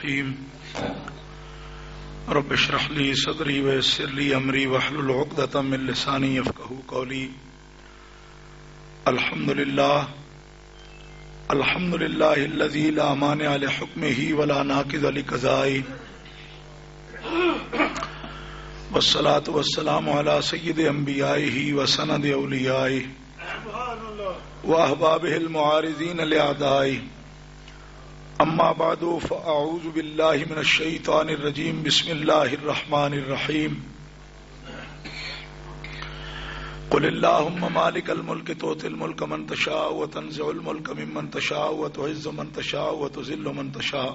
الرحيم رب اشرح لي صدري ويسر لي أمري واحلل عقدة من لساني يفقهوا قولي الحمد لله الذي لا مانع لحكمه ولا ناقض لقضائه والصلاة والسلام على سيد أنبيائه وسند أوليائه وأحبابه المعارضين لأعدائه اما بعد فاعوذ باللہ من الشیطان الرجیم بسم اللہ الرحمن الرحیم قل اللہم مالک الملک تؤتی الملک من تشاء وتنزع الملک ممن تشاء وتعز من تشاء وتذل من تشاء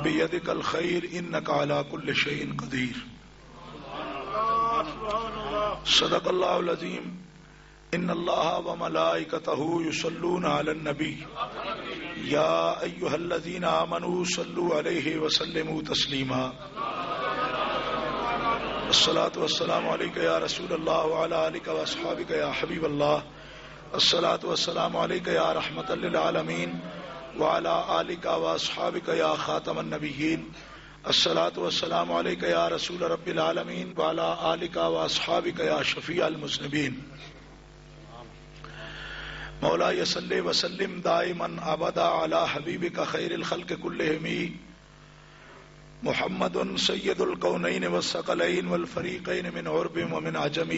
بیدک الخیر انک علی کل شیء قدیر صدق اللہ العظیم ان اللہ وملائکتہ یصلون علی النبی یا ایھا الذین آمنوا صلوا علیہ وسلموا تسلیما الصلاۃ والسلام علیک یا رسول اللہ وعلی آلک واصحابک یا حبیب اللہ الصلاۃ والسلام علیک یا رحمۃ للعالمین وعلی آلک واصحابک یا خاتم النبیین الصلاۃ والسلام علیک یا رسول رب العالمین وعلی آلک واصحابک یا شفیع المذنبین مولا صلی وسلم دائما ابدا علی حبیبک خیر الخلق کلہم محمد سید الکونین والثقلین والفریقین من عرب ومن عجم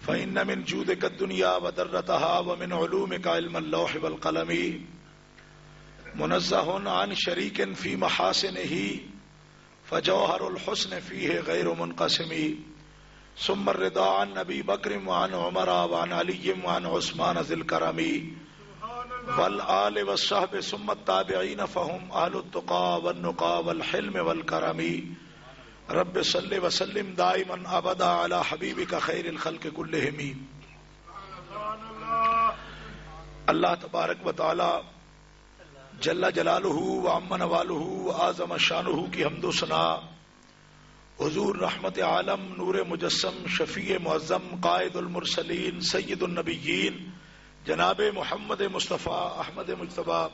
فإن من جودک الدنیا وضرتها ومن علومک علم اللوح والقلم منزہ عن شریک فی محاسنہ فجوہر الحسن فیہ غیر منقسم ثم الرضا عن نبی بکر وعن عمر وعن علی وعن عثمان ذی الکرم والآل والصحب ثم التابعین فهم اہل التقى والنقى والحلم والکرم رب صل وسلم دائما ابدا علی حبیبک خیر الخلق کلہم۔ اللہ تبارک و تعالی جل جلالہ وعم نوالہ وعظم شانہ کی حمد و ثنا حضور رحمت عالم نور مجسم شفیع معظم قائد المرسلین سید النبیین جناب محمد مصطفیٰ احمد مجتبیٰ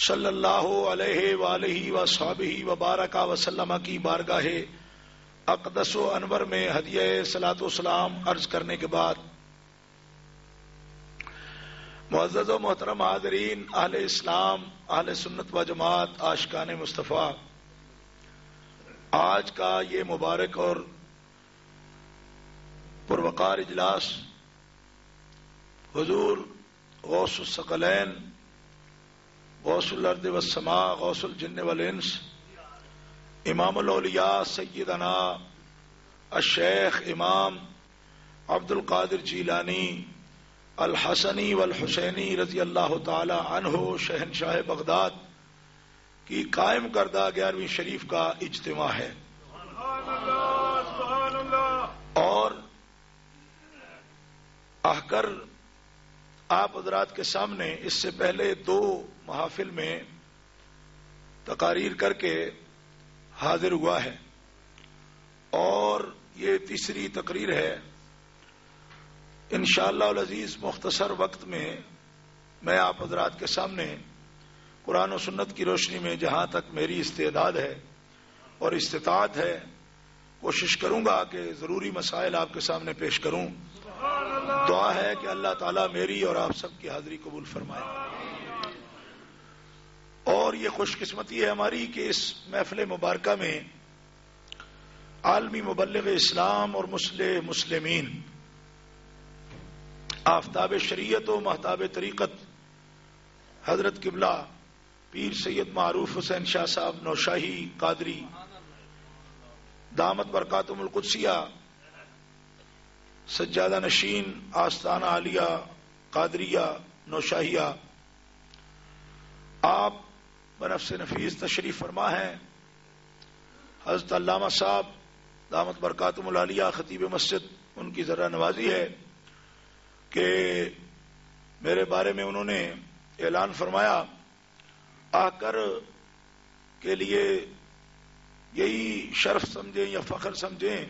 صلی اللہ علیہ وآلہ وصحبہ وبارک وسلم کی بارگاہ اقدس و انور میں ہدیہ صلاۃ و سلام عرض کرنے کے بعد معزز و محترم حاضرین، اہل اسلام، اہل سنت و جماعت، عاشقان مصطفیٰ، آج کا یہ مبارک اور پروقار اجلاس حضور غوث الثقلین غوث الارض والسماء غوث الجن والانس امام الاولیاء سیدنا الشیخ امام عبد القادر جیلانی الحسنی والحسینی رضی اللہ تعالی عنہ شہنشاہ بغداد کی قائم کردہ 11ویں شریف کا اجتماع ہے، اور آ کر آپ حضرات کے سامنے اس سے پہلے 2 محافل میں تقاریر کر کے حاضر ہوا ہے، اور یہ تیسری تقریر ہے۔ انشاءاللہ العزیز مختصر وقت میں آپ حضرات کے سامنے قرآن و سنت کی روشنی میں جہاں تک میری استعداد ہے اور استطاعت ہے کوشش کروں گا کہ ضروری مسائل آپ کے سامنے پیش کروں۔ دعا ہے کہ اللہ تعالیٰ میری اور آپ سب کی حاضری قبول فرمائے، اور یہ خوش قسمتی ہے ہماری کہ اس محفل مبارکہ میں عالمی مبلغ اسلام اور مسلمین، آفتاب شریعت و مہتاب طریقت حضرت قبلہ پیر سید معروف حسین شاہ صاحب نوشاہی قادری دامت برکاتہم القدسیہ سجادہ نشین آستانہ عالیہ قادریہ نوشاہیہ، آپ بنفس نفیس تشریف فرما ہیں۔ حضرت علامہ صاحب دامت برکاتہم العالیہ خطیب مسجد، ان کی ذرا نوازی ہے کہ میرے بارے میں انہوں نے اعلان فرمایا آ کر کے لیے یہی شرف سمجھیں یا فخر سمجھیں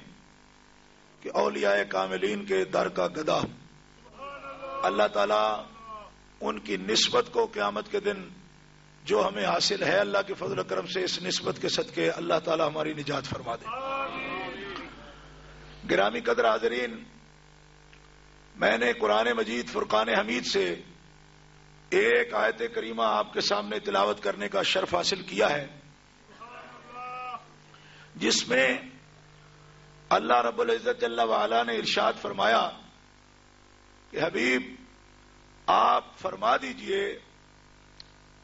کہ اولیاء کاملین کے در کا گدا اللہ تعالیٰ ان کی نسبت کو قیامت کے دن جو ہمیں حاصل ہے اللہ کے فضل و کرم سے اس نسبت کے صدقے اللہ تعالی ہماری نجات فرما دے۔ گرامی قدر حاضرین، میں نے قرآن مجید فرقان حمید سے ایک آیت کریمہ آپ کے سامنے تلاوت کرنے کا شرف حاصل کیا ہے، جس میں اللہ رب العزت جل وعلا نے ارشاد فرمایا کہ حبیب آپ فرما دیجئے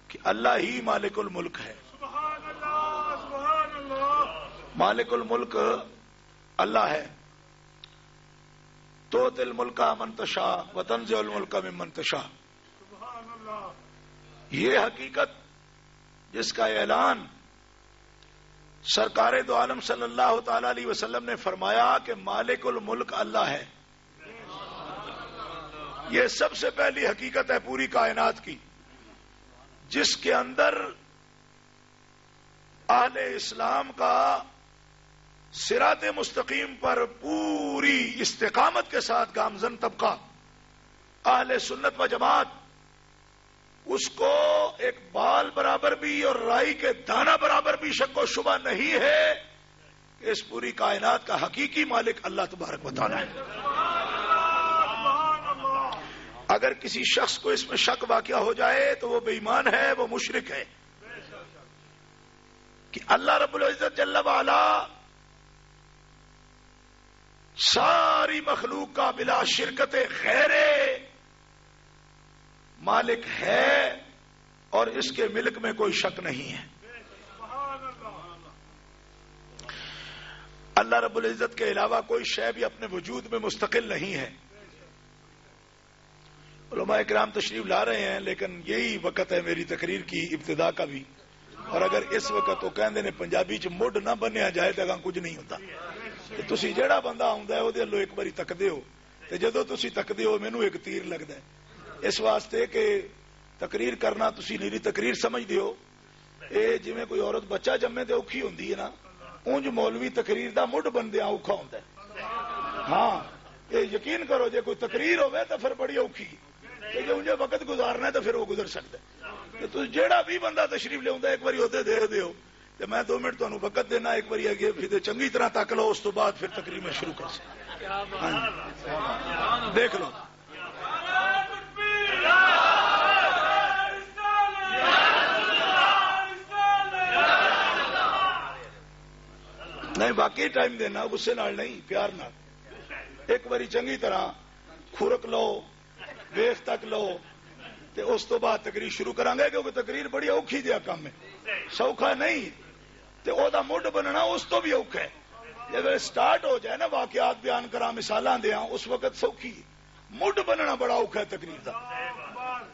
کہ اللہ ہی مالک الملک ہے۔ سبحان اللہ، سبحان اللہ۔ مالک الملک اللہ ہے۔ تؤتی الملک من تشاء وتنزع الملک ممن تشاء۔ سبحان اللہ۔ یہ حقیقت جس کا اعلان سرکار دو عالم صلی اللہ تعالی علیہ وسلم نے فرمایا کہ مالک الملک اللہ ہے، یہ سب سے پہلی حقیقت ہے پوری کائنات کی، جس کے اندر اہل اسلام کا صراط مستقیم پر پوری استقامت کے ساتھ گامزن طبقہ اہل سنت و جماعت اس کو ایک بال برابر بھی اور رائی کے دانہ برابر بھی شک و شبہ نہیں ہے کہ اس پوری کائنات کا حقیقی مالک اللہ تبارک و تعالی ہے۔ اگر کسی شخص کو اس میں شک واقع ہو جائے تو وہ بے ایمان ہے، وہ مشرک ہے کہ اللہ رب العزت جل وعلا ساری مخلوق کا بلا شرکت غیر مالک ہے اور اس کے ملک میں کوئی شک نہیں ہے۔ اللہ رب العزت کے علاوہ کوئی شے بھی اپنے وجود میں مستقل نہیں ہے۔ علماء کرام تشریف لا رہے ہیں، لیکن یہی وقت ہے میری تقریر کی ابتدا کا بھی، اور اگر اس وقت تو کہندے نے پنجابی چ مڈ نہ بنیا جائے تو اگاں کچھ نہیں ہوتا۔ تسی جیڑا بندہ آندا ہے اودے لو ایک باری تکدے ہو تے جدوں تسی تکدے ہو مینوں ایک تیر لگدا ہے، اس واسطے کہ تقریر کرنا تسی نیری تقریر سمجھدے ہو، اے جویں کوئی عورت بچہ جمے تے اوکھی ہوندی ہے نا، اونج مولوی تقریر دا مڈ بندیاں اوکھا ہوندا ہے۔ ہاں یہ یقین کرو جے کوئی تقریر ہوے تو پھر بڑی اوکھی، تے جے انجے وقت گزارنا ہے تو پھر وہ گزر سکتا ہے۔ تو جیڑا بھی بندہ تشریف لے آندا ایک باری ہوتے دے دیو تے میں 2 منٹ تانوں وقت دینا، ایک باری اگے پھر چنگی طرح تک لو، اس تو بعد پھر تقریر میں شروع کر سکتے۔ ہاں دیکھ لو۔ نہیں باقی ٹائم دینا، غصے نال نہیں، پیار نال۔ ایک باری چنگی طرح کھرک لو، ویخ تک لو تے اس تو بعد تقریر شروع کریں گے، کیونکہ تقریر بڑی اوکھی جہا کام ہے، سوکھا نہیں تے او دا مڈ بننا اس تو بھی اوکھا ہے۔ جب سٹارٹ ہو جائے نا واقعات بیان کرا، مثالاں دیاں، اس وقت سوکھی، مڈ بننا بڑا اوکھا ہے تقریر دا۔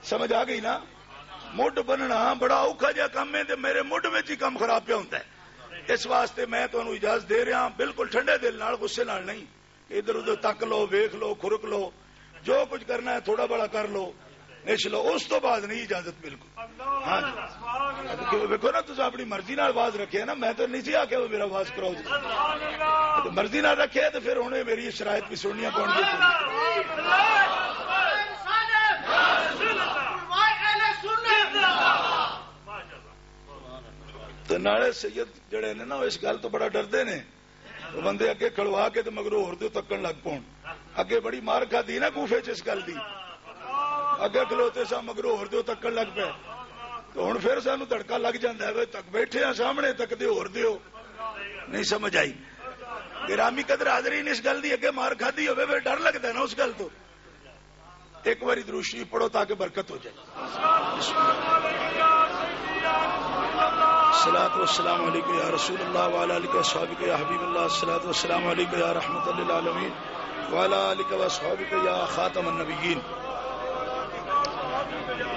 سمجھ آ گئی نا؟ مڈ بننا بڑا اوکھا جہا کام ہے تے میرے مڈ وچ ہی کام خراب پہ ہوندا ہے۔ اس واسطے میں تانوں اجازت دے رہا، بالکل ٹھنڈے دل نال، غصے نال نہیں۔ ادھر ادھر تک لو، ویکھ لو، کھرک لو، جو کچھ کرنا ہے تھوڑا بڑا کر لو، نش لو، اس تو بعد نہیں اجازت بالکل۔ ہاں جی دیکھو نا، تم اپنی مرضی نال آواز رکھے نا، میں تو نہیں سی آخیا میرا آواز کراؤ، مرضی نال رکھے تو پھر انہیں میری شرائط بھی سننی پڑ گی۔ تو نالے سید جڑے نے نا اس گل تو بڑا ڈردے نے، بندے اگے کھڑوا کے تو مگرو ہور دے تکن لگ پون۔ اگے بڑی مار کھدی نا کوفے چ اس گل دی، اگے کھلوتے سا مگرو ہور دے تکن لگ پے، تو ہن پھر سانو دھڑکا لگ جاندا ہے، تک بیٹھے ہاں سامنے تک دے ہور دیو، نہیں سمجھ آئی۔ گرامی قدر حاضرین، اس گل دی اگے مار کھدی ہوے پھر ڈر لگدا ہے نا اس گل تو۔ ایک باری درود شریف پڑھو تاکہ برکت ہو جائے۔ الصلاۃ والسلام علیکم یا رسول اللہ وعلی آلہ وصحبہ یا حبیب اللہ، الصلاۃ والسلام علیکم یا رحمۃ للعالمین وعلی آلہ وصحبہ یا خاتم النبیین۔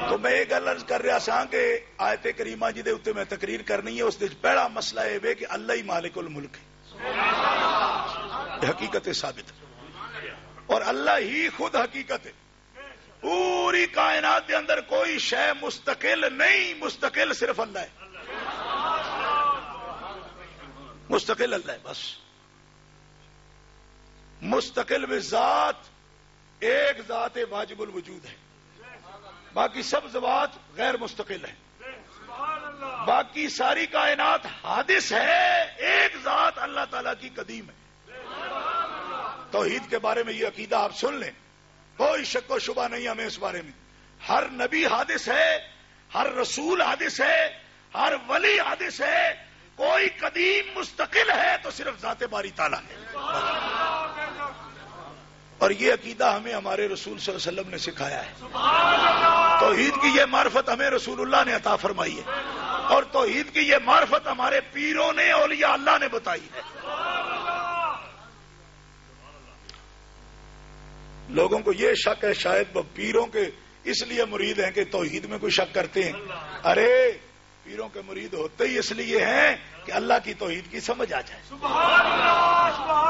تو میں یہ گل عرض کر رہا سا کہ آیت کریمہ جی دے اوتے میں تقریر کرنی ہے، اس دے پہلا مسئلہ یہ ہے کہ اللہ ہی مالک الملک ہے، یہ حقیقت ثابت ہے، اور اللہ ہی خود حقیقت ہے۔ پوری کائنات کے اندر کوئی شے مستقل نہیں، مستقل صرف اللہ ہے، مستقل اللہ ہے بس، مستقل بذات، ایک ذات واجب الوجود ہے، باقی سب ذوات غیر مستقل ہیں۔ باقی ساری کائنات حادث ہے، ایک ذات اللہ تعالیٰ کی قدیم ہے۔ توحید کے بارے میں یہ عقیدہ آپ سن لیں، کوئی شک و شبہ نہیں ہمیں اس بارے میں۔ ہر نبی حادث ہے، ہر رسول حادث ہے، ہر ولی حادث ہے، کوئی قدیم مستقل ہے تو صرف ذات باری تعالیٰ ہے۔ اور یہ عقیدہ ہمیں ہمارے رسول صلی اللہ علیہ وسلم نے سکھایا ہے۔ توحید کی یہ معرفت ہمیں رسول اللہ نے عطا فرمائی ہے، اور توحید کی یہ معرفت ہمارے پیروں نے، اولیاء اللہ نے بتائی ہے۔ لوگوں کو یہ شک ہے شاید وہ پیروں کے اس لیے مرید ہیں کہ توحید میں کوئی شک کرتے ہیں۔ ارے پیروں کے مرید ہوتے ہی اس لیے ہیں کہ اللہ کی توحید کی سمجھ آ جائے،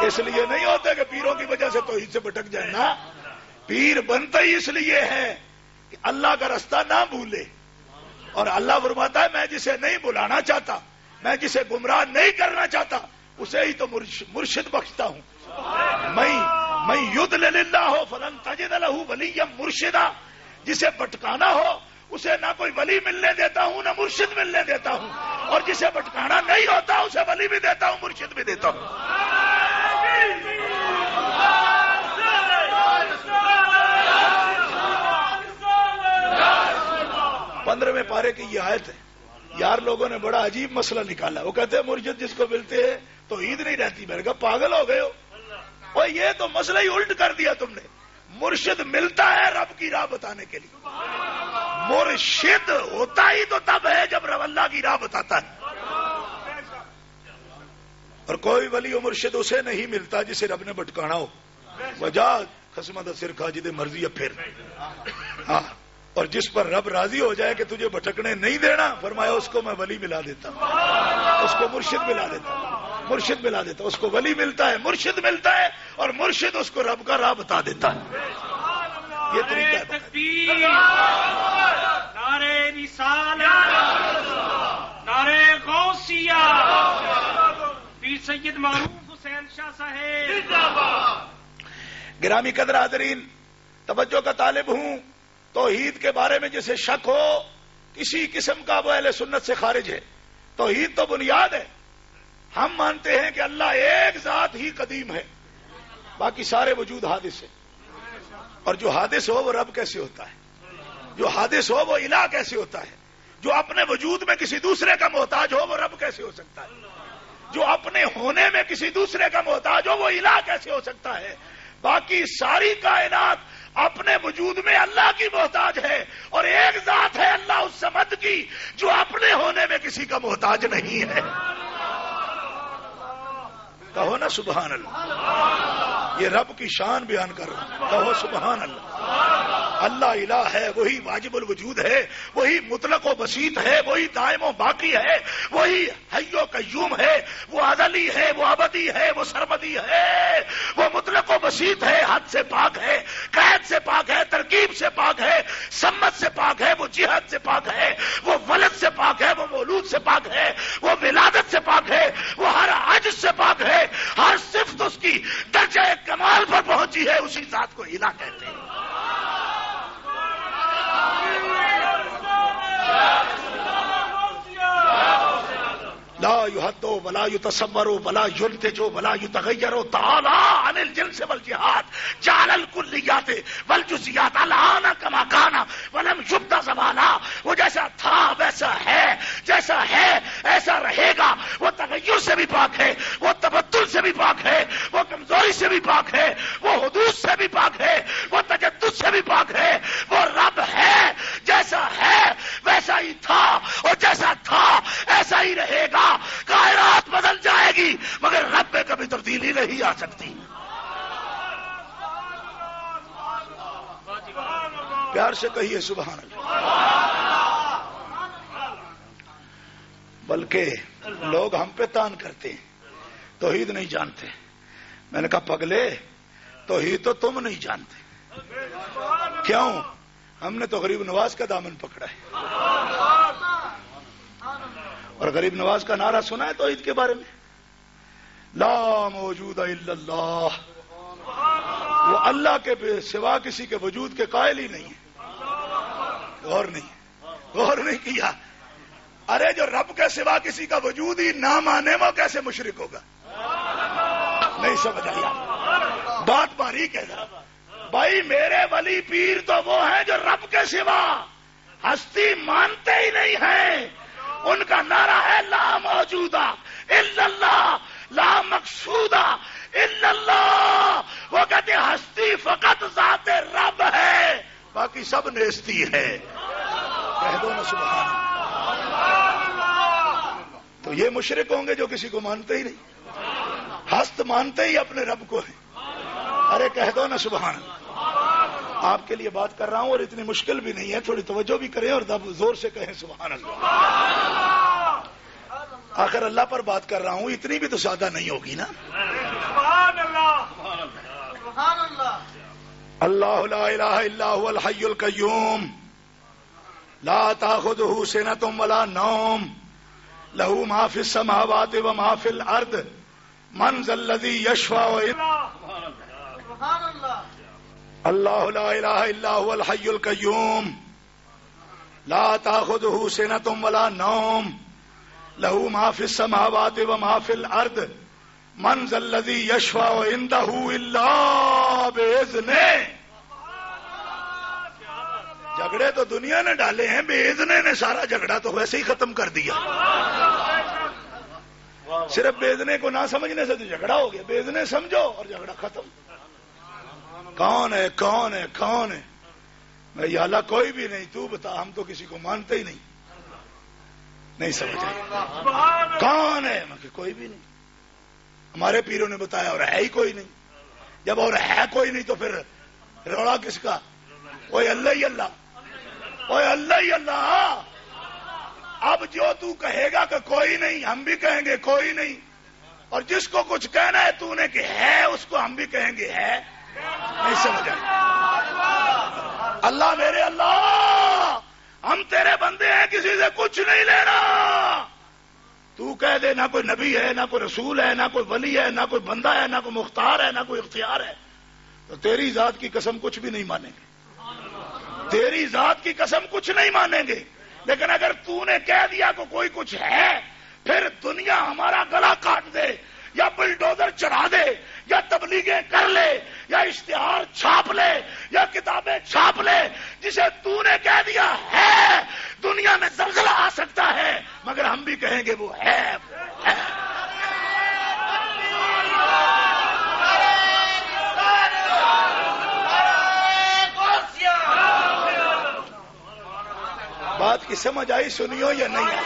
اس لیے نہیں ہوتے کہ پیروں کی وجہ سے توحید سے بھٹک جائے نا۔ پیر بنتا ہی اس لیے ہے کہ اللہ کا راستہ نہ بھولے، اور اللہ فرماتا ہے میں جسے نہیں بلانا چاہتا، میں جسے گمراہ نہیں کرنا چاہتا، اسے ہی تو مرشد بخشتا ہوں۔ میں یضلل اللہ فلن تجد لہ ولیا مرشدا، جسے بھٹکانا ہو اسے نہ کوئی ولی ملنے دیتا ہوں نہ مرشد ملنے دیتا ہوں، اور جسے بھٹکانا نہیں ہوتا اسے ولی بھی دیتا ہوں، مرشد بھی دیتا ہوں۔ 15ویں پارے کی یہ آیت ہے۔ یار لوگوں نے بڑا عجیب مسئلہ نکالا، وہ کہتے ہیں مرشد جس کو ملتے ہیں تو عید نہیں رہتی۔ میں نے کہا پاگل ہو گئے ہو، اور یہ تو مسئلہ ہی الٹ کر دیا تم نے۔ مرشد ملتا ہے رب کی راہ بتانے کے لیے، مرشد ہوتا ہی تو تب ہے جب رب اللہ کی راہ بتاتا ہے، اور کوئی ولی و مرشد اسے نہیں ملتا جسے رب نے بھٹکانا ہو۔ وجہ خسمت سر کھا جدے مرضی ہے پھر، ہاں، اور جس پر رب راضی ہو جائے کہ تجھے بھٹکنے نہیں دینا، فرمایا اس کو میں ولی ملا دیتا ہوں، اس کو مرشد ملا دیتا ہوں، مرشد ملا دیتا ہوں۔ اس کو ولی ملتا ہے، مرشد ملتا ہے، اور مرشد اس کو رب کا راہ بتا دیتا ہے۔ یہ طریقہ ہے۔ نعرہ رسالت، نعرہ غوثیہ، پیر سید معروف حسین شاہ صاحب۔ گرامی قدر حاضرین، توجہ کا طالب ہوں، توحید کے بارے میں جسے شک ہو کسی قسم کا، وہ اہل سنت سے خارج ہے۔ توحید تو بنیاد ہے۔ ہم مانتے ہیں کہ اللہ ایک ذات ہی قدیم ہے، باقی سارے وجود حادث ہے، اور جو حادث ہو وہ رب کیسے ہوتا ہے؟ جو حادث ہو وہ الہ کیسے ہوتا ہے؟ جو اپنے وجود میں کسی دوسرے کا محتاج ہو وہ رب کیسے ہو سکتا ہے؟ جو اپنے ہونے میں کسی دوسرے کا محتاج ہو وہ الہ کیسے ہو سکتا ہے؟ باقی ساری کائنات اپنے وجود میں اللہ کی محتاج ہے، اور ایک ذات ہے اللہ الصمد کی جو اپنے ہونے میں کسی کا محتاج نہیں ہے۔ کہو نا سبحان اللہ، یہ رب کی شان بیان کر رہا ہوں، کہو سبحان اللہ۔ اللہ الہ ہے، وہی واجب الوجود ہے، وہی مطلق و بسیط ہے، وہی دائم و باقی ہے، وہی حی و قیوم ہے، وہ ازلی ہے، وہ ابدی ہے، وہ سرمدی ہے، وہ مطلق و بسیط ہے، حد سے پاک ہے، قید سے پاک ہے، ترکیب سے پاک ہے، سمت سے پاک ہے، وہ جہت سے پاک ہے، وہ ولد سے پاک ہے، وہ مولود سے پاک ہے، وہ ولادت سے پاک ہے، وہ ہر عجز سے پاک ہے، ہر صفت اس کی درجہ کمال پر پہنچی ہے، اسی ذات کو الہ کہتے ہیں۔ لا يحد ولا يتصور ولا ينتج ولا يتغير تعالى عن الجنس والجهات، جعل الكليات والجزئيات الان كما كان ولم يبد زوالا۔ وہ جیسا تھا ویسا ہے، جیسا ہے ایسا رہے گا۔ وہ تغیر سے بھی پاک ہے، وہ تبدل سے بھی پاک ہے، وہ کمزوری سے بھی پاک ہے، وہ حدوث سے بھی پاک ہے، وہ تجدد سے بھی پاک ہے۔ وہ رب ہے، جیسا ہے ویسا ہی تھا، اور جیسا تھا ایسا ہی رہے گا۔ کائنات بدل جائے گی مگر رب میں کبھی تبدیلی نہیں آ سکتی۔ پیار سے کہیے سبحان اللہ۔ بلکہ لوگ ہم پہ تان کرتے ہیں، توحید نہیں جانتے۔ میں نے کہا پگلے، توحید تو تم نہیں جانتے۔ کیوں؟ ہم نے تو غریب نواز کا دامن پکڑا ہے، اور غریب نواز کا نعرہ سنا ہے توحید کے بارے میں، لا موجود الا اللہ۔ وہ اللہ کے سوا کسی کے وجود کے قائل ہی نہیں ہے۔ غور نہیں کیا۔ ارے جو رب کے سوا کسی کا وجود ہی نہ مانے وہ کیسے مشرک ہوگا؟ نہیں سمجھ آئی آپ؟ بات باریک ہے ذرا بھائی. میرے ولی پیر تو وہ ہیں جو رب کے سوا ہستی مانتے ہی نہیں ہیں. ان کا نعرہ ہے لا موجودہ الا اللہ لا مقصودہ الا اللہ. وہ کہتے ہیں ہستی فقط ذات رب ہے باقی سب نیستی ہے. کہہ دو نا سبحان اللہ. تو یہ مشرک ہوں گے جو کسی کو مانتے ہی نہیں. ہست مانتے ہی اپنے رب کو ہیں. ارے کہہ دو نا سبحان اللہ. آپ کے لیے بات کر رہا ہوں اور اتنی مشکل بھی نہیں ہے. تھوڑی توجہ بھی کریں اور زور سے کہیں سبحان اللہ. آخر اللہ پر بات کر رہا ہوں, اتنی بھی تو سادہ نہیں ہوگی نا. سبحان اللہ سبحان اللہ. اللہ لا الہ الا هو الحی القیوم لا تاخذہ سنۃ ولا نوم لہ ما فی السماوات وما فی الارض من ذا الذی یشفع سبحان اللہ. اللہ لا الہ الا هو الحی القیوم لا تاخذہ سنۃ ولا نوم لہ ما فی السماوات وما فی الارض من ذا الذی یشفع عندہ الا باذنہ. جھگڑے تو دنیا نے ڈالے ہیں, بے اذنے نے سارا جھگڑا تو ویسے ہی ختم کر دیا. صرف بے اذنے کو نہ سمجھنے سے تو جھگڑا ہو گیا. بے اذنے سمجھو اور جھگڑا ختم. کون ہے کون ہے کون ہے؟ میں یا اللہ کوئی بھی نہیں, تو بتا. ہم تو کسی کو مانتے ہی نہیں. نہیں سمجھ آئی کون ہے؟ میں کہ کوئی بھی نہیں. ہمارے پیروں نے بتایا اور ہے ہی کوئی نہیں. جب اور ہے کوئی نہیں تو پھر روڑا کس کا؟ اوے اللہ ہی اللہ, اوے اللہ ہی اللہ. اب جو تو کہے گا کہ کوئی نہیں, ہم بھی کہیں گے کوئی نہیں. اور جس کو کچھ کہنا ہے تو نے کہ ہے, اس کو ہم بھی کہیں گے ہے. نہیں سمجھ آئی؟ اللہ میرے اللہ, ہم تیرے بندے ہیں, کسی سے کچھ نہیں لینا. تو کہہ دے نہ کوئی نبی ہے, نہ کوئی رسول ہے, نہ کوئی ولی ہے, نہ کوئی بندہ ہے, نہ کوئی مختار ہے, نہ کوئی اختیار ہے, تو تیری ذات کی قسم کچھ بھی نہیں مانیں گے. تیری ذات کی قسم کچھ نہیں مانیں گے. لیکن اگر تو نے کہہ دیا کہ کوئی کچھ ہے, پھر دنیا ہمارا گلا کاٹ دے یا بلڈوزر چڑھا دے یا تبلیغیں کر لے یا اشتہار چھاپ لے یا کتابیں چھاپ لے, جسے تو نے کہہ دیا ہے, دنیا میں زلزلہ آ سکتا ہے مگر ہم بھی کہیں گے وہ ہے. بات کی سمجھ آئی؟ سنیو یا نہیں آئی؟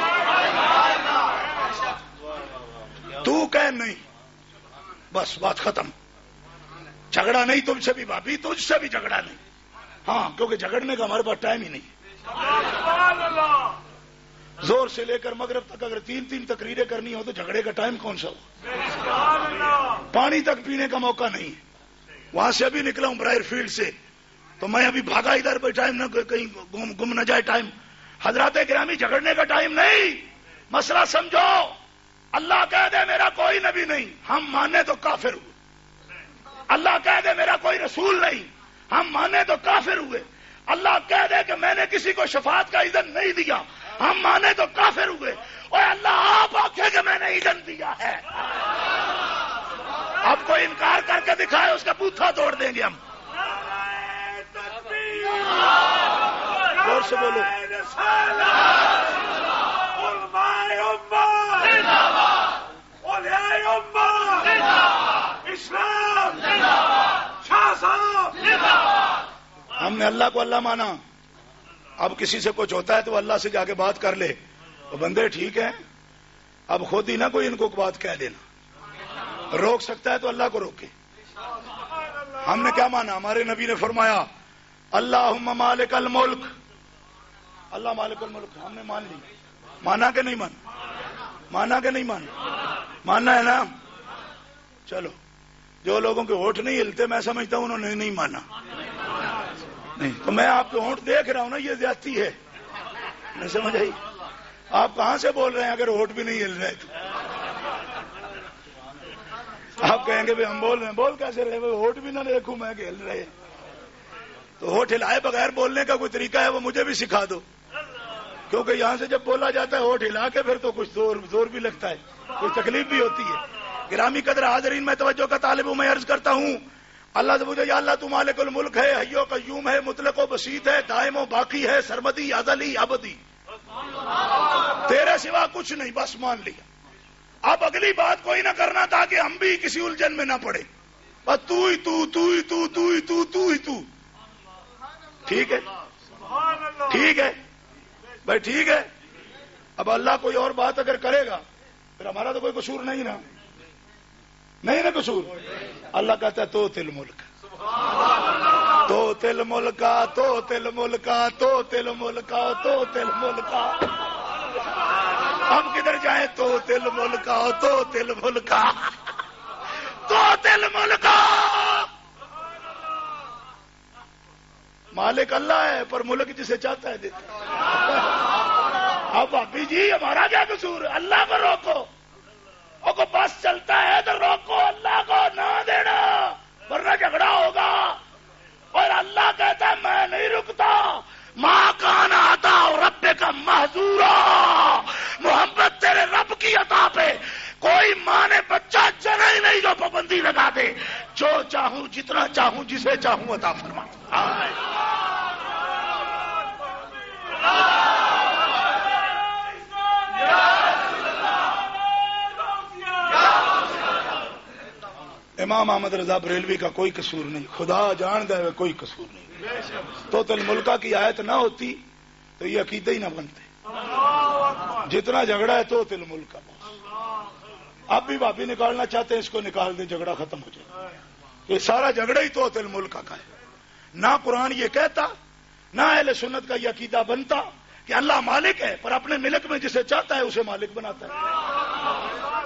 تو کہہ نہیں, بس بات ختم. جھگڑا نہیں تم سے بھی بھابھی, تجھ سے بھی جھگڑا نہیں. ہاں کیونکہ جھگڑنے کا ہمارے پاس ٹائم ہی نہیں. زور سے لے کر مغرب تک اگر 3 تقریریں کرنی ہو تو جھگڑے کا ٹائم کون سا ہو؟ پانی تک پینے کا موقع نہیں ہے. وہاں سے ابھی نکلا ہوں برائر فیلڈ سے, تو میں ابھی بھاگا ادھر پہ, ٹائم نہ کہیں گم نہ جائے ٹائم. حضرات گرامی جھگڑنے کا ٹائم نہیں. مسئلہ سمجھو. اللہ کہہ دے میرا کوئی نبی نہیں, ہم مانے تو کافر ہوئے. اللہ کہہ دے میرا کوئی رسول نہیں, ہم مانے تو کافر ہوئے. اللہ کہہ دے کہ میں نے کسی کو شفاعت کا اذن نہیں دیا, ہم مانے تو کافر ہوئے. اور اللہ آپ آکھے کہ میں نے اذن دیا ہے. اب کوئی انکار کر کے دکھائے, اس کا بوتھا توڑ دیں گے ہم. زور سے بولو. ہم نے اللہ کو اللہ مانا. اب کسی سے کچھ ہوتا ہے تو اللہ سے جا کے بات کر لے, تو بندے ٹھیک ہیں. اب خود ہی نہ کوئی ان کو بات کہہ دینا. روک سکتا ہے تو اللہ کو روکے. ہم نے کیا مانا؟ ہمارے نبی نے فرمایا اللہم مالک الملک, اللہ مالک الملک. ہم نے مان لی. مانا کہ نہیں مانا؟ مانا کہ نہیں مانا؟ ماننا ہے نا. چلو, جو لوگوں کے ہونٹ نہیں ہلتے میں سمجھتا ہوں انہوں نے نہیں مانا. نہیں تو میں آپ کے ہونٹ دیکھ رہا ہوں نا, یہ زیادتی ہے. نہیں سمجھ آئی؟ آپ کہاں سے بول رہے ہیں اگر ہونٹ بھی نہیں ہل رہے تو؟ آپ کہیں گے ہم بول رہے ہیں, بول کیسے رہے؟ ہونٹ بھی نہ دیکھوں میں کہ ہل رہے. تو ہونٹ ہلائے بغیر بولنے کا کوئی طریقہ ہے وہ مجھے بھی سکھا دو. کیونکہ یہاں سے جب بولا جاتا ہے ہوٹھ ہلا کے پھر تو کچھ زور بھی لگتا ہے، کچھ تکلیف بھی ہوتی ہے۔ گرامی قدر حاضرین، میں توجہ کا طالب ہوں، میں عرض کرتا ہوں اللہ سے پوچھو یا اللہ تو مالک الملک ہے، حی و قیوم ہے، مطلق و بسیط ہے، دائم و باقی ہے، سرمدی ازلی ابدی، تیرے سوا کچھ نہیں، بس مان لیا۔ اب اگلی بات کوئی نہ کرنا تاکہ ہم بھی کسی الجھن میں نہ پڑے، بس تو ہی تو ٹھیک ہے، ٹھیک ہے بھائی، ٹھیک ہے۔ اب اللہ کوئی اور بات اگر کرے گا پھر ہمارا تو کوئی قصور نہیں نا، نہیں نا قصور۔ اللہ کہتا ہے تو تل ملک، تو تل ملکا، تو تل ملکا، تو تل ملکا، تو تل ملکا، ہم کدھر جائیں؟ تو تل ملکا، تو تل ملکا، تو تل ملکا۔ مالک اللہ ہے پر ملک جسے چاہتا ہے دیتا ہے۔ اب بھابی جی ہمارا کیا قصور؟ اللہ کو روکو، کو بس چلتا ہے تو روکو، اللہ کو نہ دینا ورنہ جھگڑا ہوگا۔ اور اللہ کہتا ہے میں نہیں رکتا، ماں کان عطا رب کا محظورا، محبت تیرے رب کی عطا پہ کوئی ماں نے بچہ جنا ہی نہیں جو پابندی لگا دے، جو چاہوں جتنا چاہوں جسے چاہوں عطا فرما۔ امام احمد رضا بریلوی کا کوئی قصور نہیں، خدا جان دے کوئی قصور نہیں۔ تو تل ملکہ کی آیت نہ ہوتی تو یہ عقیدہ ہی نہ بنتے۔ جتنا جھگڑا ہے تو تل ملکہ، اب بھی بھابی نکالنا چاہتے ہیں اس کو نکال دیں، جھگڑا ختم ہو جائے۔ یہ سارا جھگڑا ہی تو تل ملکہ کا ہے۔ نہ قرآن یہ کہتا، نہ اہل سنت کا یہ عقیدہ بنتا کہ اللہ مالک ہے پر اپنے ملک میں جسے چاہتا ہے اسے مالک بناتا ہے۔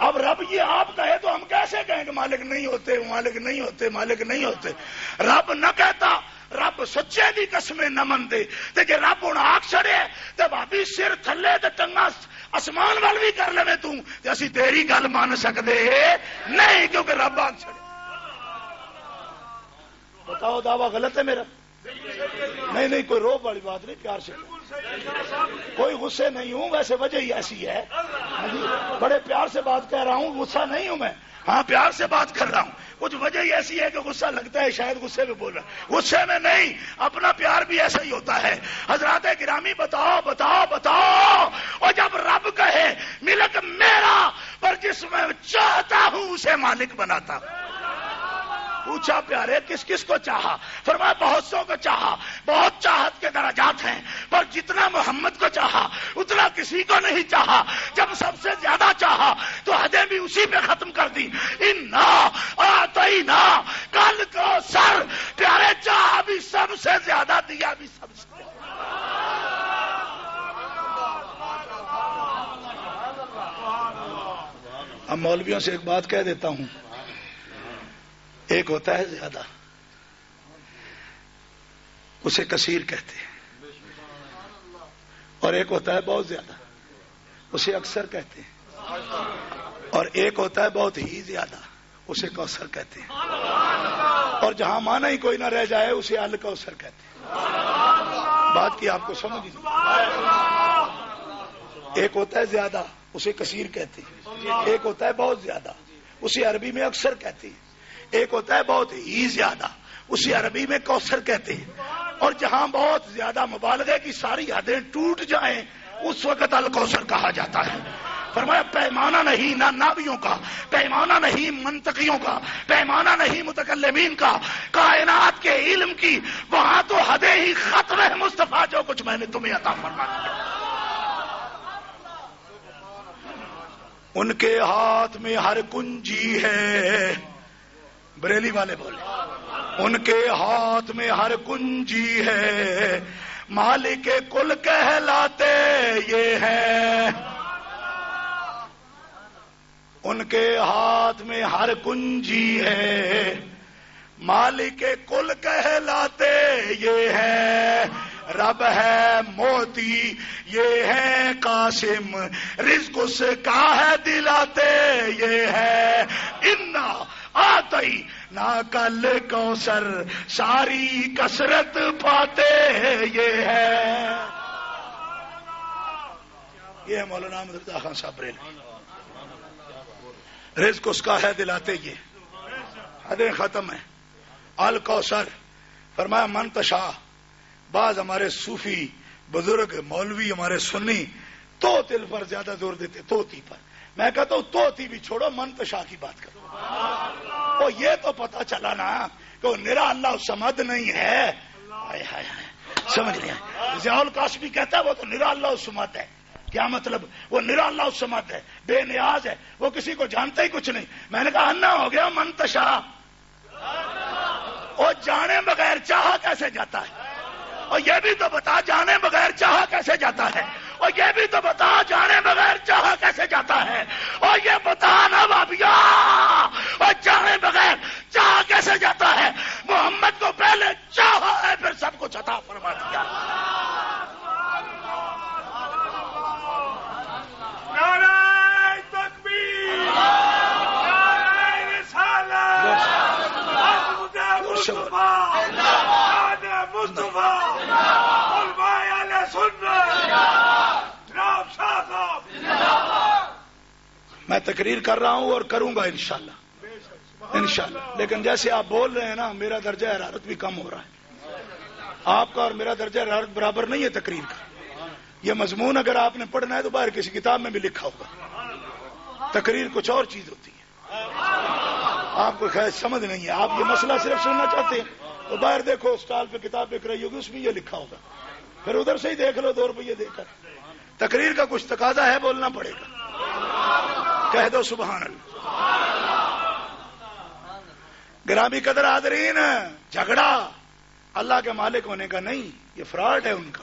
اب رب یہ آپ کہے تو ہم کیسے کہیں کہ مالک نہیں ہوتے، مالک نہیں ہوتے، مالک نہیں ہوتے؟ رب نہ کہتا، رب سچے دی قسمیں نہ منتے تے جے رب ہن آکھ چھڑے تے بھابی سر تھلے تے ٹنگا اسمان وال بھی کر لے تو تے اسی تیری گل مان سکدے نہیں، کیونکہ رب آکھ چھڑے۔ بتاؤ دعویٰ غلط ہے میرا؟ نہیں، کوئی روب والی بات نہیں، پیار سے، کوئی غصے نہیں ہوں، ویسے وجہ ہی ایسی ہے، بڑے پیار سے بات کہہ رہا ہوں، غصہ نہیں ہوں میں، ہاں پیار سے بات کر رہا ہوں، کچھ وجہ ہی ایسی ہے کہ غصہ لگتا ہے، شاید غصے میں بول رہا ہے، غصے میں نہیں، اپنا پیار بھی ایسا ہی ہوتا ہے۔ حضرات گرامی بتاؤ بتاؤ بتاؤ، اور جب رب کہے ملک میرا پر جس میں چاہتا ہوں اسے مالک بناتا ہوں۔ پوچھا پیارے کس کس کو چاہا؟ فرمایا بہت سو کو چاہا، بہت چاہت کے درجات ہیں، پر جتنا محمد کو چاہا اتنا کسی کو نہیں چاہا۔ جب سب سے زیادہ چاہا تو حدیں بھی اسی پہ ختم کر دی۔ انا اعطینا کل کو سر، پیارے چاہا بھی سب سے زیادہ، دیا بھی سب سے زیادہ۔ اب مولویوں سے ایک بات کہہ دیتا ہوں، ایک ہوتا ہے زیادہ، اسے کثیر کہتے ہیں، اور ایک ہوتا ہے بہت زیادہ، اسے اکثر کہتے ہیں، اور ایک ہوتا ہے بہت ہی زیادہ، اسے کوثر کہتے ہیں، اور جہاں معنی ہی کوئی نہ رہ جائے اسے الکوثر کہتے ہیں۔ بات کی آپ کو سمجھ نہیں۔ ایک ہوتا ہے زیادہ، اسے کثیر کہتے ہیں، ایک ہوتا ہے بہت زیادہ، اسے عربی میں اکثر کہتے ہیں، ایک ہوتا ہے بہت ہی زیادہ، اسے عربی میں کوثر کہتے ہیں، اور جہاں بہت زیادہ مبالغے کی ساری حدیں ٹوٹ جائیں اس وقت الکوثر کہا جاتا ہے۔ فرمایا پیمانہ نہیں نہ نابیوں کا، پیمانہ نہیں منطقیوں کا، پیمانہ نہیں متکلمین کا، کائنات کے علم کی، وہاں تو حدیں ہی ختم ہے مصطفیٰ جو کچھ میں نے تمہیں عطا فرما دیا۔ ان کے ہاتھ میں ہر کنجی ہے، بریلی والے بولے، ان کے ہاتھ میں ہر کنجی ہے، مالک کل کہلاتے یہ ہے۔ ان کے ہاتھ میں ہر کنجی ہے، مالک کل کہلاتے یہ ہے۔ رب ہے موتی یہ ہے قاسم، رزق اس کا ہے دلاتے یہ ہے۔ انا آتی نہ کل کوثر، ساری کثرت پاتے یہ ہے۔ یہ ہے مولانا احمد رضا خان صاحب بریلوی. رزق اس کا ہے دلاتے یہ حدیں ختم ہے. الکوثر فرمایا من تشاء. بعض ہمارے صوفی بزرگ مولوی ہمارے سنی تو تل پر زیادہ زور دیتے, توتی پر. میں کہتا ہوں توتی بھی چھوڑو, منتشا کی بات کرو. وہ یہ تو پتا چلا نا کہ وہ نرا اللہ سمد نہیں ہے. سمجھ لیا ضیاء القاسمی کہتا ہے وہ تو نرا اللہ سمد ہے. کیا مطلب؟ وہ نرا اللہ سمد ہے, بے نیاز ہے, وہ کسی کو جانتا ہی کچھ نہیں. میں نے کہا انا ہو گیا منتشا. وہ جانے بغیر چاہا کیسے جاتا ہے؟ اور یہ بھی تو بتا جانے بغیر چاہا کیسے جاتا ہے؟ اور یہ بھی تو بتا جانے بغیر چاہا کیسے جاتا ہے؟ اور یہ بتا نا بابیا اور جانے بغیر چاہا کیسے جاتا ہے؟ محمد کو پہلے چاہا ہے پھر سب کچھ عطا فرما دیا. نعرہ تکبیر، نعرہ رسالت، محمد مصطفیٰ، محمد مصطفیٰ، علماء اہل سنت، جناب شاہ صاحب. میں تقریر کر رہا ہوں اور کروں گا انشاءاللہ. لیکن جیسے آپ بول رہے ہیں نا میرا درجہ حرارت بھی کم ہو رہا ہے. آپ کا اور میرا درجہ حرارت برابر نہیں ہے تقریر کا. یہ مضمون اگر آپ نے پڑھنا ہے تو باہر کسی کتاب میں بھی لکھا ہوگا. تقریر کچھ اور چیز ہوتی ہے, آپ کو خیر سمجھ نہیں ہے. آپ یہ مسئلہ صرف سننا چاہتے ہیں تو باہر دیکھو اسٹال پہ کتاب لکھ رہی ہوگی, اس میں یہ لکھا ہوگا. پھر ادھر سے ہی دیکھ لو 2 روپیے دے کر. تقریر کا کچھ تقاضا ہے, بولنا پڑے گا. کہہ دو سبحان اللہ. گرامی قدر حاضرین, جھگڑا اللہ کے مالک ہونے کا نہیں, یہ فراڈ ہے ان کا.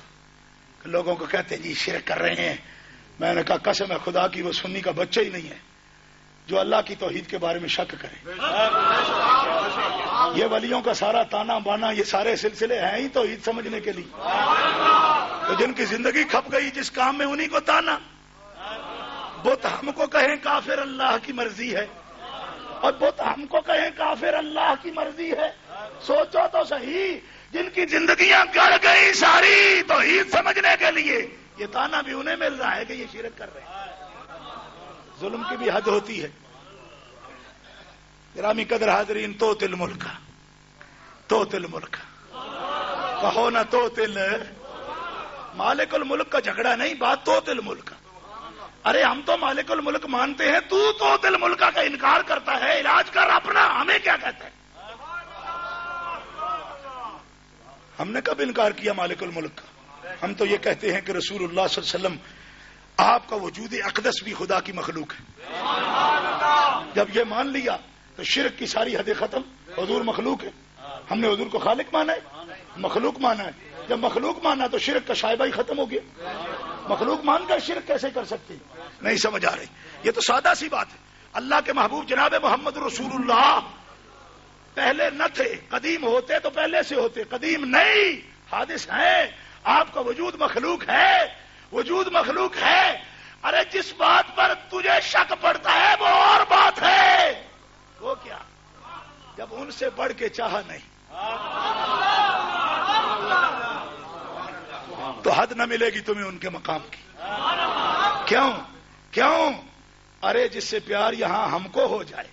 لوگوں کو کہتے ہیں جی شرک کر رہے ہیں. میں نے کہا قسم ہے خدا کی وہ سنی کا بچہ ہی نہیں ہے جو اللہ کی توحید کے بارے میں شک کرے. یہ ولیوں کا سارا تانا بانا یہ سارے سلسلے ہیں ہی توحید سمجھنے کے لیے. تو جن کی زندگی کھپ گئی جس کام میں انہی کو تانا. بت ہم کو کہیں کافر اللہ کی مرضی ہے, اور بت ہم کو کہیں کافر اللہ کی مرضی ہے. سوچو تو صحیح, جن کی زندگیاں گڑ گئی ساری توحید سمجھنے کے لیے, یہ تانا بھی انہیں مل رہا ہے کہ یہ شرک کر رہے ہیں. ظلم کی بھی حد ہوتی ہے. گرامی قدر حاضرین, تو تل ملک, تو تل ملک کہو نا, تو تل مالک الملک کا جھگڑا نہیں, بات تو تل ملک. ارے ہم تو مالک الملک مانتے ہیں, تو تل ملک کا انکار کرتا ہے. علاج کر اپنا, ہمیں کیا کہتا ہے؟ ہم نے کب انکار کیا مالک الملک کا؟ ہم تو یہ کہتے ہیں کہ رسول اللہ صلی اللہ علیہ وسلم آپ کا وجود اقدس بھی خدا کی مخلوق ہے. جب یہ مان لیا تو شرک کی ساری حدیں ختم. حضور مخلوق ہے, ہم نے حضور کو خالق مانا ہے, مخلوق مانا ہے. جب مخلوق مانا تو شرک کا شائبہ ہی ختم ہو گیا. مخلوق مان کر شرک کیسے کر سکتے؟ نہیں سمجھ آ رہی. یہ تو سادہ سی بات ہے. اللہ کے محبوب جناب محمد رسول اللہ پہلے نہ تھے, قدیم ہوتے تو پہلے سے ہوتے, قدیم نہیں, حادث ہیں. آپ کا وجود مخلوق ہے, وجود مخلوق ہے. ارے جس بات پر تجھے شک پڑتا ہے وہ اور بات ہے. وہ کیا؟ جب ان سے بڑھ کے چاہا نہیں تو حد نہ ملے گی تمہیں ان کے مقام کی. کیوں؟ ارے جس سے پیار یہاں ہم کو ہو جائے,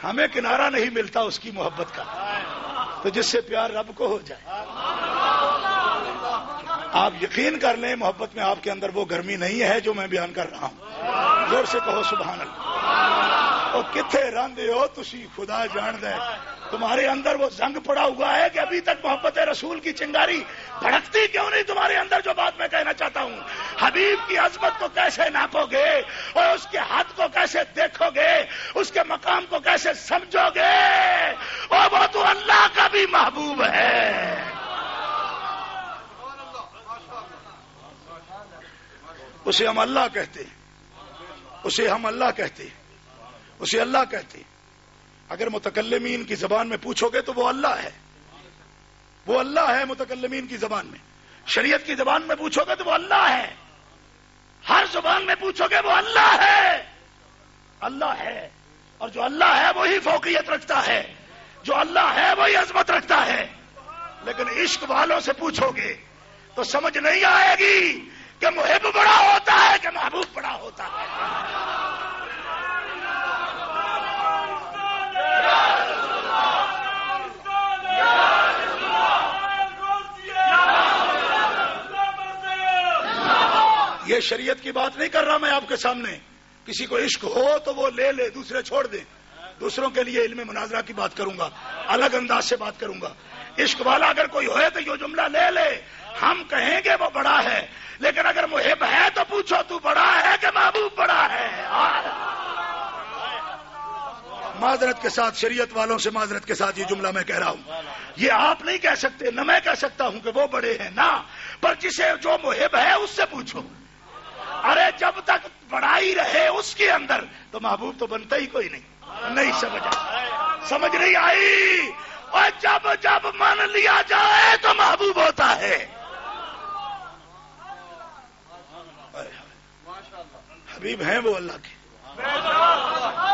ہمیں کنارہ نہیں ملتا اس کی محبت کا, تو جس سے پیار رب کو ہو جائے. آپ یقین کر لیں محبت میں آپ کے اندر وہ گرمی نہیں ہے جو میں بیان کر رہا ہوں. زور سے کہو سبحان اللہ. اور کتنے راندے ہو تسی خدا جان دے, تمہارے اندر وہ زنگ پڑا ہوا ہے کہ ابھی تک محبت رسول کی چنگاری بھڑکتی کیوں نہیں تمہارے اندر؟ جو بات میں کہنا چاہتا ہوں, حبیب کی عظمت کو کیسے ناپو گے, اور اس کے حد کو کیسے دیکھو گے, اس کے مقام کو کیسے سمجھو گے؟ اور وہ تو اللہ کا بھی محبوب ہے. اسے ہم اللہ کہتے ہیں, اسے ہم اللہ کہتے ہیں, اسے اللہ کہتے ہیں. اگر متکلمین کی زبان میں پوچھو گے تو وہ اللہ ہے, وہ اللہ ہے متکلمین کی زبان میں. شریعت کی زبان میں پوچھو گے تو وہ اللہ ہے. ہر زبان میں پوچھو گے وہ اللہ ہے. اللہ ہے, اور جو اللہ ہے وہی فوقیت رکھتا ہے, جو اللہ ہے وہی عظمت رکھتا ہے. لیکن عشق والوں سے پوچھو گے تو سمجھ نہیں آئے گی کہ محب بڑا ہوتا ہے کہ محبوب بڑا ہوتا ہے؟ یہ شریعت کی بات نہیں کر رہا میں آپ کے سامنے. کسی کو عشق ہو تو وہ لے لے، دوسرے چھوڑ دیں. دوسروں کے لیے علم مناظرہ کی بات کروں گا، الگ انداز سے بات کروں گا. عشق والا اگر کوئی ہوئے تو یہ جملہ لے لے، ہم کہیں گے وہ بڑا ہے، لیکن اگر محب ہے تو پوچھو تو بڑا ہے کہ محبوب بڑا ہے؟ معذرت کے ساتھ، شریعت والوں سے معذرت کے ساتھ یہ جملہ میں کہہ رہا ہوں. یہ آپ نہیں کہہ سکتے، نہ میں کہہ سکتا ہوں کہ وہ بڑے ہیں، نہ، پر جسے جو محب ہے اس سے پوچھو. ارے جب تک بڑائی رہے اس کے اندر تو محبوب تو بنتا ہی کوئی نہیں. نہیں سمجھ نہیں آئی؟ اور جب جب مان لیا جائے تو محبوب ہوتا ہے. حبیب ہیں وہ اللہ کے.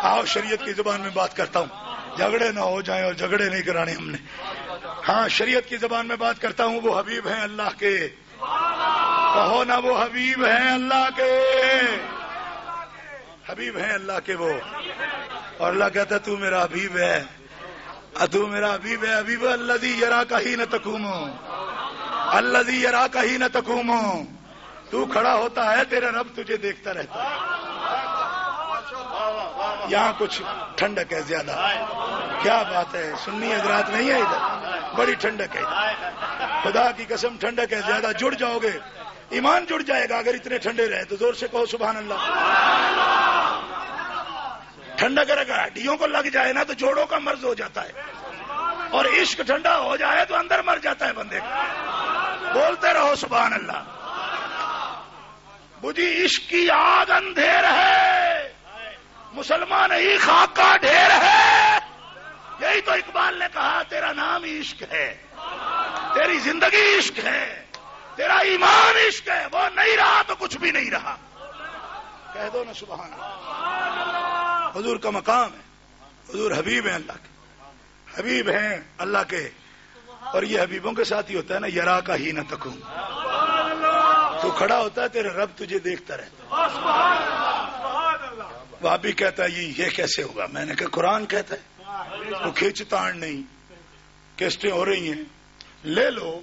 آؤ شریعت کی زبان میں بات کرتا ہوں، جھگڑے نہ ہو جائیں، اور جھگڑے نہیں کرانے ہم نے. ہاں شریعت کی زبان میں بات کرتا ہوں. وہ حبیب ہیں اللہ کے. کہو نا وہ حبیب ہیں اللہ کے. حبیب ہیں اللہ کے وہ. اور اللہ کہتا تو میرا حبیب ہے، تو میرا حبیب ہے. حبیب الذی یراک حین تقوم، الذی یراک حین تقوم. تو کھڑا ہوتا ہے تیرا رب تجھے دیکھتا رہتا ہے. یہاں کچھ ٹھنڈک ہے زیادہ. کیا بات ہے، سنی حضرات نہیں ہے ادھر، بڑی ٹھنڈک ہے. خدا کی قسم ٹھنڈک ہے زیادہ. جڑ جاؤ گے، ایمان جڑ جائے گا اگر اتنے ٹھنڈے رہے تو. زور سے کہو سبحان اللہ. ٹھنڈک اگر ہڈیوں کو لگ جائے نا تو جوڑوں کا مرض ہو جاتا ہے، اور عشق ٹھنڈا ہو جائے تو اندر مر جاتا ہے بندے کا. بولتے رہو سبحان اللہ. بجھی عشق کی آگ اندھیر ہے، مسلمان ہی خاک کا ڈھیر ہے. یہی تو اقبال نے کہا تیرا نام ہی عشق ہے، تیری زندگی عشق ہے، تیرا ایمان عشق ہے. وہ نہیں رہا تو کچھ بھی نہیں رہا. کہہ دو نا سبحان اللہ. حضور کا مقام ہے. حضور حبیب ہیں اللہ کے، حبیب ہیں اللہ کے. اور یہ حبیبوں کے ساتھ ہی ہوتا ہے نا، یرا کا ہی نہ تکوں. تو کھڑا ہوتا ہے تیرا رب تجھے دیکھتا رہتا ہے. وہ بھی کہتا ہے یہ کیسے ہوگا؟ میں نے کہا قرآن کہتا ہے. وہ کھینچ تاڑ نہیں، کیسٹیں ہو رہی ہیں، لے لو،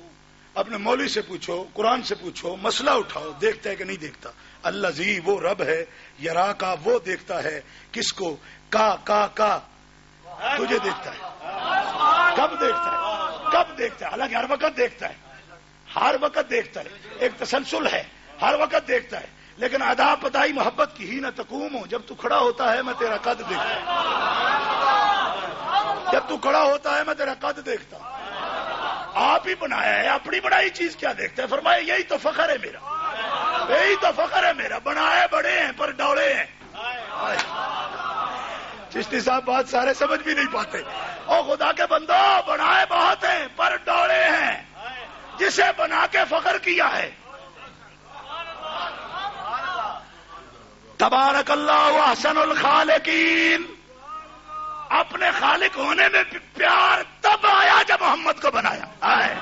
اپنے مولوی سے پوچھو، قرآن سے پوچھو، مسئلہ اٹھاؤ، دیکھتا ہے کہ نہیں دیکھتا. اللہ زی وہ رب ہے، یرا کا وہ دیکھتا ہے. کس کو؟ کا تجھے دیکھتا ہے. کب دیکھتا ہے؟ کب دیکھتا ہے؟ حالانکہ ہر وقت دیکھتا ہے، ہر وقت دیکھتا ہے. ایک تسلسل ہے، ہر وقت دیکھتا ہے. لیکن ادا پتائی محبت کی ہی نہ تقوم ہو. جب تو کھڑا ہوتا ہے میں تیرا قد دیکھتا ہوں. جب تو کھڑا ہوتا ہے میں تیرا قد دیکھتا ہوں. آپ ہی بنایا ہے، اپنی بڑائی چیز کیا دیکھتا ہے؟ فرمایا یہی تو فخر ہے میرا، یہی تو فخر ہے میرا. بنائے بڑے ہیں پر ڈوڑے ہیں. چشتی صاحب بات سارے سمجھ بھی نہیں پاتے. او خدا کے بندو، بنائے بہت ہیں پر ڈوڑے ہیں. جسے بنا کے فخر کیا ہے. تبارک اللہ احسن الخالقین. اپنے خالق ہونے میں پیار تب آیا جب محمد کو بنایا. آئے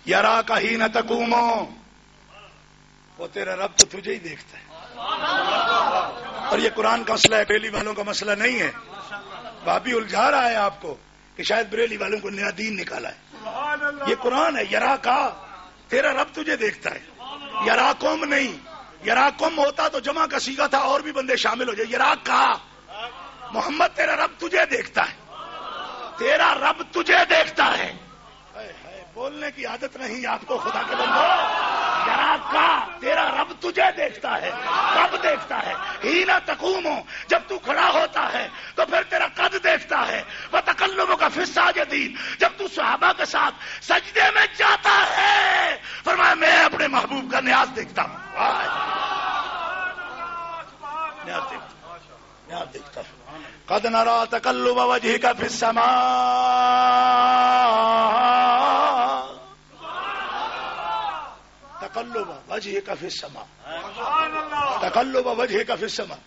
یرا کا ہی نہ تقومو. وہ تیرا رب تو تجھے ہی دیکھتا ہے. اور یہ قرآن کا مسئلہ ہے، بریلی والوں کا مسئلہ نہیں ہے. بابی الجھا رہا ہے آپ کو کہ شاید بریلی والوں کو نیا دین نکالا ہے. یہ قرآن ہے. یرا کا، تیرا رب تجھے دیکھتا ہے. یرا قوم نہیں. یرا قوم ہوتا تو جمع کا صیغہ تھا، اور بھی بندے شامل ہو جائے. یرا کا محمد تیرا رب تجھے دیکھتا ہے. تیرا رب تجھے دیکھتا ہے. بولنے کی عادت نہیں آپ کو خدا کے بندو. یرا کا، تیرا رب تجھے دیکھتا ہے. کب دیکھتا ہے؟ ہی نہ تقوم ہو، جب تو کھڑا ہوتا ہے تو پھر تیرا قد دیکھتا ہے. وتقلبک فی الساجدین، جب تو صحابہ کے ساتھ سجدے میں جاتا ہے. فرمایا میں اپنے محبوب کا نیاز دیکھتا ہوں. نیاز دیکھتا ہوں. قد نرى تقلب وجهك في السماء. تقلب وجهك في السماء، سبحان اللہ، تقلب وجهك في السماء.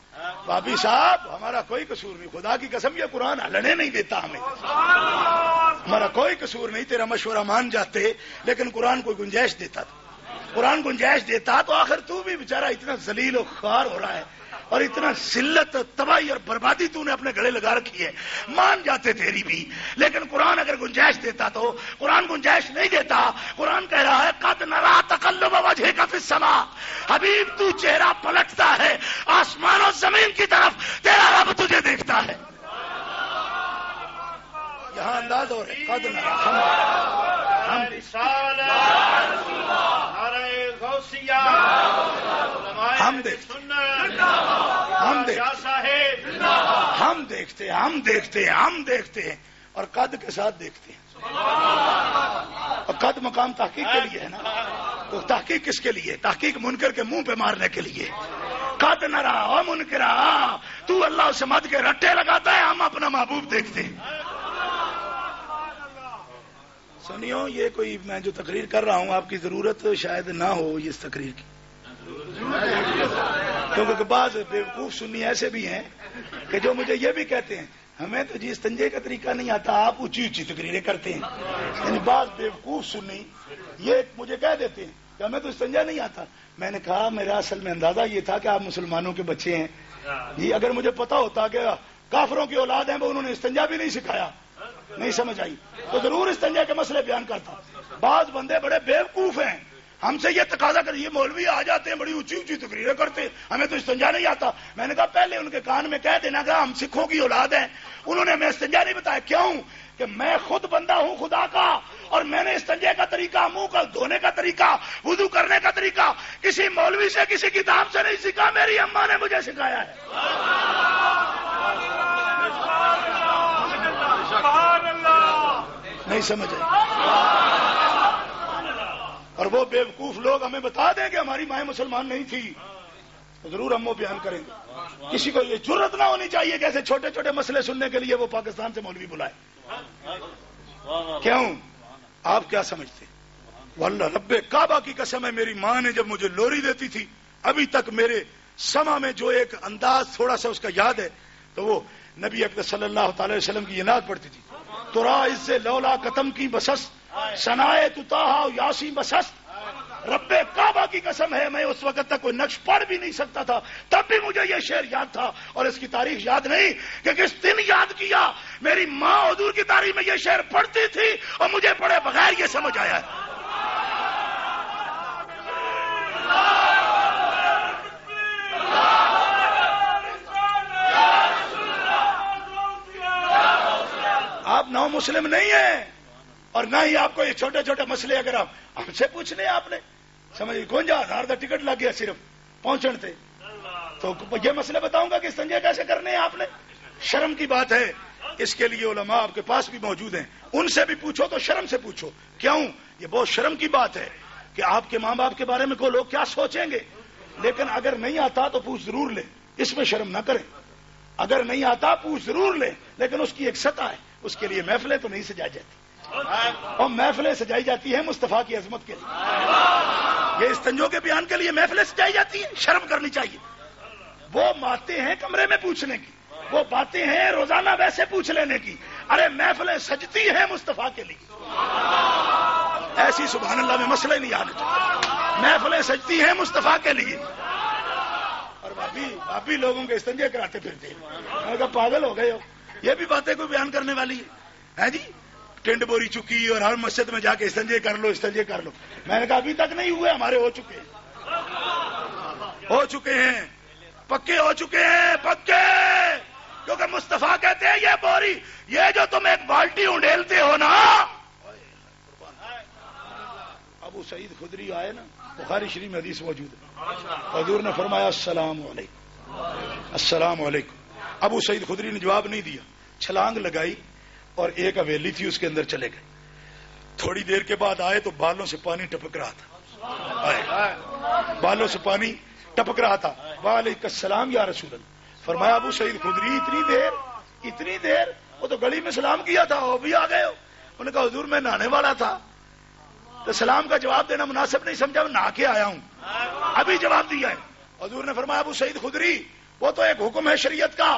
بابی صاحب ہمارا کوئی قصور نہیں، خدا کی قسم یہ قرآن ہلنے نہیں دیتا ہمیں، سبحان اللہ، ہمارا کوئی قصور نہیں. تیرا مشورہ مان جاتے لیکن قرآن کو گنجائش دیتا تھا، قرآن گنجائش دیتا تو آخر تو بھی بیچارہ اتنا ذلیل و خوار ہو رہا ہے اور اتنا ذلت تباہی اور بربادی تو نے اپنے گلے لگا رکھی ہے، مان جاتے تیری بھی. لیکن قرآن اگر گنجائش دیتا تو، قرآن گنجائش نہیں دیتا. قرآن کہہ رہا ہے قد نرا تقلب وجهك في السماء، حبیب تو چہرہ پلٹتا ہے آسمان و زمین کی طرف، تیرا رب تجھے دیکھتا ہے. یہاں انداز ہو رہا ہے قد نرا ہم دیکھتے ہیں اور قد کے ساتھ دیکھتے ہیں. اور قد مقام تحقیق کے لیے ہے نا، تو تحقیق کس کے لیے؟ تحقیق منکر کے منہ پہ مارنے کے لیے. قد نرا او منکرا، تو اللہ سے مد کے رٹے لگاتا ہے، ہم اپنا محبوب دیکھتے ہیں. سنیو، یہ کوئی میں جو تقریر کر رہا ہوں آپ کی ضرورت شاید نہ ہو اس تقریر کی، کیونکہ بعض بیوقوف سنی ایسے بھی ہیں کہ جو مجھے یہ بھی کہتے ہیں ہمیں تو جی استنجے کا طریقہ نہیں آتا، آپ اونچی اونچی تقریریں کرتے ہیں. یعنی بعض بیوقوف سنی یہ مجھے کہہ دیتے ہیں کہ ہمیں تو استنجا نہیں آتا. میں نے کہا میرا اصل میں اندازہ یہ تھا کہ آپ مسلمانوں کے بچے ہیں جی، اگر مجھے پتا ہوتا کہ کافروں کی اولاد ہیں وہ انہوں نے استنجا بھی نہیں سکھایا، نہیں سمجھ آئی تو ضرور استنجا کے مسئلے بیان کرتا. بعض بندے بڑے بیوقوف ہیں، ہم سے یہ تقاضا کر، یہ مولوی آ جاتے ہیں بڑی اونچی اونچی تقریریں کرتے ہیں ہمیں تو استنجا نہیں آتا. میں نے کہا پہلے ان کے کان میں کہہ دینا کہ ہم سکھوں کی اولاد ہیں، انہوں نے ہمیں استنجا نہیں بتایا. کیوں کہ میں خود بندہ ہوں خدا کا، اور میں نے استنجے کا طریقہ، منہ کا دھونے کا طریقہ، وضو کرنے کا طریقہ کسی مولوی سے کسی کتاب سے نہیں سیکھا، میری اماں نے مجھے سکھایا ہے. سبحان اللہ، نہیں سمجھ آئی. اور وہ بیوقوف لوگ ہمیں بتا دیں کہ ہماری مائیں مسلمان نہیں تھی تو ضرور ہم وہ بیان کریں گے. کسی کو یہ جرت نہ ہونی چاہیے کہ ایسے چھوٹے چھوٹے مسئلے سننے کے لیے وہ پاکستان سے مولوی بلائے. کیوں؟ آپ کیا سمجھتے؟ واللہ رب کعبہ کی قسم ہے، میری ماں نے جب مجھے لوری دیتی تھی ابھی تک میرے سما میں جو ایک انداز تھوڑا سا اس کا یاد ہے تو وہ نبی اکرم صلی اللہ تعالی وسلم کی یہ نعت پڑھتی تھی، ترا اس سے لولا قتم کی بسست سنائے تتاہا یاسی بسست. رب کعبہ کی قسم ہے میں اس وقت تک کوئی نقش پڑھ بھی نہیں سکتا تھا، تب بھی مجھے یہ شعر یاد تھا اور اس کی تاریخ یاد نہیں کہ کس دن یاد کیا. میری ماں حضور کی تاریخ میں یہ شعر پڑھتی تھی اور مجھے پڑھے بغیر یہ سمجھ آیا ہے. آپ نو مسلم نہیں ہیں اور نہ ہی آپ کو یہ چھوٹے چھوٹے مسئلے اگر آپ ہم سے پوچھنے آپ نے سمجھ 51,000 کا ٹکٹ لگ گیا صرف پہنچن تھے تو یہ مسئلے بتاؤں گا کہ استنجے کیسے کرنے ہیں آپ نے. شرم کی بات ہے، اس کے لیے علماء آپ کے پاس بھی موجود ہیں، ان سے بھی پوچھو تو شرم سے پوچھو. کیوں؟ یہ بہت شرم کی بات ہے کہ آپ کے ماں باپ کے بارے میں کو لوگ کیا سوچیں گے. لیکن اگر نہیں آتا تو پوچھ ضرور لیں، اس میں شرم نہ کریں. اگر نہیں آتا پوچھ ضرور لیں، لیکن اس کی ایک سطح ہے، اس کے لیے محفلیں تو نہیں سجائی جاتی اور محفلیں سجائی جاتی ہیں مصطفیٰ کی عظمت کے لیے. یہ استنجوں کے بیان کے لیے محفلیں سجائی جاتی ہیں، شرم کرنی چاہیے. وہ باتیں ہیں کمرے میں پوچھنے کی، وہ باتیں ہیں روزانہ ویسے پوچھ لینے کی. ارے محفلیں سجتی ہیں مصطفیٰ کے لیے، ایسی سبحان اللہ میں مسئلہ ہی نہیں آنے چاہیے. محفلیں سجتی ہیں مصطفیٰ کے لیے اور بھابی لوگوں کے استنجے کراتے پھرتے ہیں. میں نے کہا پاگل ہو گئے ہو، یہ بھی باتیں کوئی بیان کرنے والی ہے جی. ٹینڈ بوری چکی اور ہر مسجد میں جا کے استنجے کر لو استنجے کر لو. میں نے کہا ابھی تک نہیں ہوئے، ہمارے ہو چکے ہیں پکے ہو چکے ہیں پکے. کیونکہ مصطفیٰ کہتے ہیں یہ بوری، یہ جو تم ایک بالٹی اونڈیلتے ہو نا. ابو سعید خدری آئے نا، بخاری شریف میں حدیث موجود ہے، حضور نے فرمایا السلام علیکم السلام علیکم. ابو سعید خدری نے جواب نہیں دیا، چھلانگ لگائی اور ایک حویلی تھی اس کے اندر چلے گئے. تھوڑی دیر کے بعد آئے تو بالوں سے پانی ٹپک رہا تھا، بالوں سے پانی ٹپک رہا تھا. وعلیکم السلام یا رسول اللہ. فرمایا ابو سعید خدری اتنی دیر وہ تو گلی میں سلام کیا تھا، وہ بھی آ گئے ہو. انہوں نے کہا حضور میں نہانے والا تھا. تو سلام کا جواب دینا مناسب نہیں سمجھا، میں نہا کے آیا ہوں، ابھی جواب دیا ہے۔ حضور نے فرمایا ابو سعید خدری وہ تو ایک حکم ہے شریعت کا،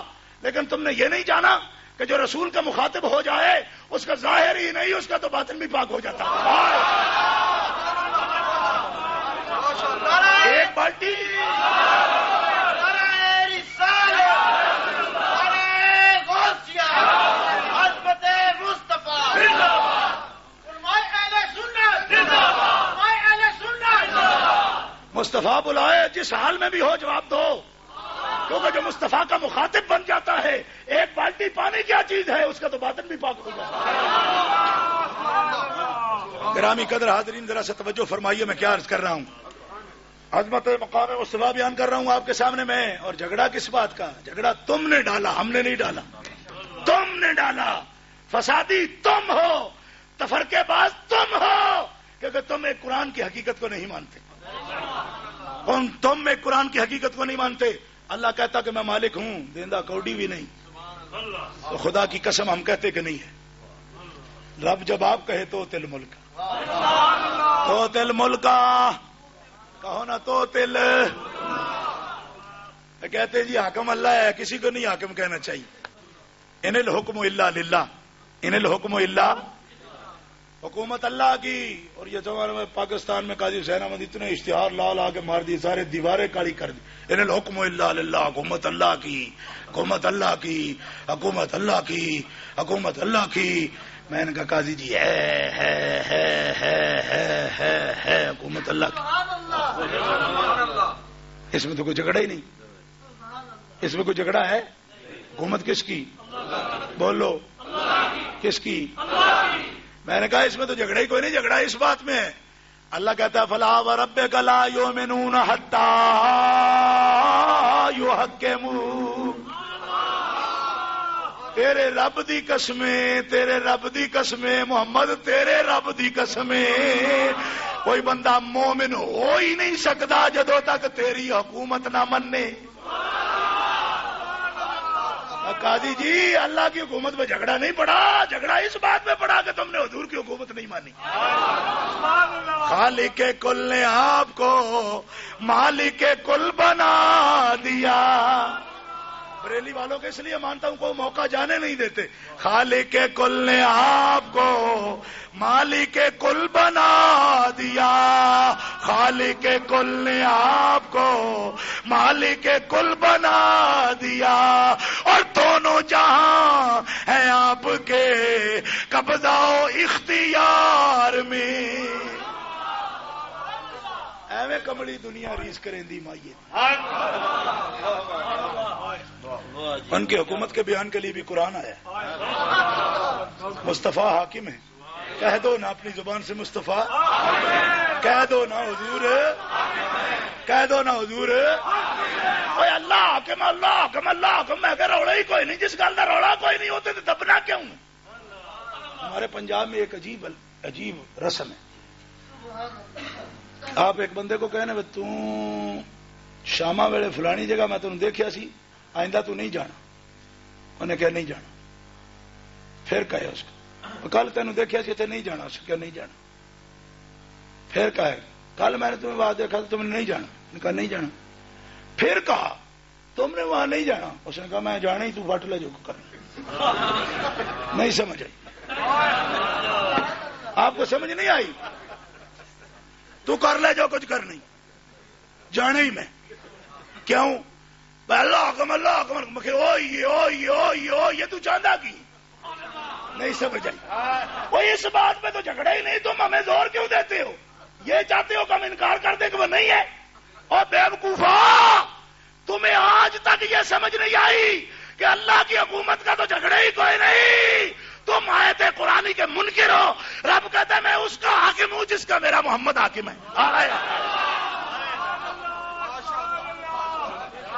لیکن تم نے یہ نہیں جانا کہ جو رسول کا مخاطب ہو جائے اس کا ظاہر ہی نہیں، اس کا تو باطن بھی پاک ہو جاتا ہے۔ ایک بالٹی مصطفیٰ بلائے، جس حال میں بھی ہو جواب دو، کیونکہ جو مصطفیٰ کا مخاطب بن جاتا ہے، ایک بالٹی پانی کیا چیز ہے، اس کا تو باطن بھی پاک ہو جاتا ہے۔ گرامی قدر حاضرین، ذرا سے توجہ فرمائیے، میں کیا عرض کر رہا ہوں، عظمت مقام مصطفیٰ بیان کر رہا ہوں آپ کے سامنے میں۔ اور جھگڑا کس بات کا؟ جھگڑا تم نے ڈالا، ہم نے نہیں ڈالا، تم نے ڈالا۔ فسادی تم ہو، تفرقے باز تم ہو، کیونکہ تم ایک قرآن کی حقیقت کو نہیں مانتے۔ تم ایک قرآن کی حقیقت کو نہیں مانتے۔ اللہ کہتا کہ میں مالک ہوں، دیندہ کوڑی بھی نہیں، تو خدا کی قسم ہم کہتے کہ نہیں ہے۔ رب جب آپ کہے تو تل ملک، تو تل ملکا، کہو نا تو تل، کہتے جی حاکم اللہ ہے، کسی کو نہیں حاکم کہنا چاہیے۔ ان الحکم الا للہ، ان الحکم الا، حکومت اللہ کی۔ اور یہ زمانے میں پاکستان میں قاضی حسین احمد اتنے اشتہار لا کے مار دی، سارے دیواریں کالی کر دی، ان الحکم الا للہ، حکومت اللہ کی، حکومت اللہ کی، حکومت اللہ کی، حکومت اللہ کی۔ میں نے کہا قاضی جی ہے حکومت اللہ کی، اس میں تو کوئی جھگڑا ہی نہیں، اس میں کوئی جھگڑا ہے؟ حکومت کس کی؟ بولو کس کی؟ میں نے کہا اس میں تو جھگڑا ہی کوئی نہیں، جھگڑا اس بات میں ہے۔ اللہ کہتا ہے فلا وربک لا یؤمنون حتی یحکموک، تیرے رب دی قسمیں، تیرے رب دی قسمیں محمد، تیرے رب دی قسمیں، کوئی بندہ مومن ہو ہی نہیں سکتا جدوں تک تیری حکومت نہ منے۔ قاضی جی اللہ کی حکومت میں جھگڑا نہیں پڑا، جھگڑا اس بات میں پڑا کہ تم نے حضور کی حکومت نہیں مانی۔ خالق کل نے آپ کو مالک کل بنا دیا۔ بریلی والوں کے اس لیے مانتا ہوں کو موقع جانے نہیں دیتے۔ خالق کل نے آپ کو مالک کل بنا دیا، خالق کل نے آپ کو مالک کل بنا دیا، اور دونوں جہاں ہیں آپ کے قبضہ و اختیار میں۔ ایویں کملی دنیا ریس کریں دی مائیے، ان کی حکومت کے بیان کے لیے بھی قرآن آیا۔ مصطفیٰ حاکم ہے، کہہ دو نا اپنی زبان سے مصطفیٰ، کہہ دو نا حضور، کہہ دو نا حضور۔ اوے اللہ حاکم، اللہ حاکم، اللہ حاکم، میں کہ روڑا ہی کوئی نہیں، جس گل کا روڑا کوئی نہیں ہوتے تو دبنا کیوں؟ ہمارے پنجاب میں ایک عجیب رسم ہے، آپ ایک بندے کو کہنے تو شامہ ویلے فلانی جگہ میں تمہیں دیکھیا سی، آئندہ تو نہیں جانا، انہیں کہا نہیں جانا، پھر کہے اس کو کل تینوں دیکھیا سی تے نہیں جانا، اس کہا نہیں جانا، پھر کہے کل میں نے تمہیں وہاں دیکھا تو تم نے نہیں جانا، نے کہا نہیں جانا، پھر کہا تم نے وہاں نہیں جانا، اس نے کہا میں جانا ہی، تو بٹ لے جو کرنا۔ نہیں سمجھ آئی آپ کو؟ سمجھ نہیں آئی؟ تو کر لے جو کچھ کرنی، جانا ہی میں کیوں؟ اللہ حکم، اللہ حکم، یہ تو چاہتا کی نہیں سمجھ آئی؟ وہ اس بات میں تو جھگڑا ہی نہیں، تم ہمیں زور کیوں دیتے ہو؟ یہ چاہتے ہو کہ ہم انکار کر دیں کہ وہ نہیں ہے؟ اور بے وقوفا، تمہیں آج تک یہ سمجھ نہیں آئی کہ اللہ کی حکومت کا تو جھگڑا ہی کوئی نہیں، تم آیت قرآنی کے منکر ہو۔ رب کہتا ہے میں اس کا حاکم ہوں جس کا میرا محمد حاکم ہے۔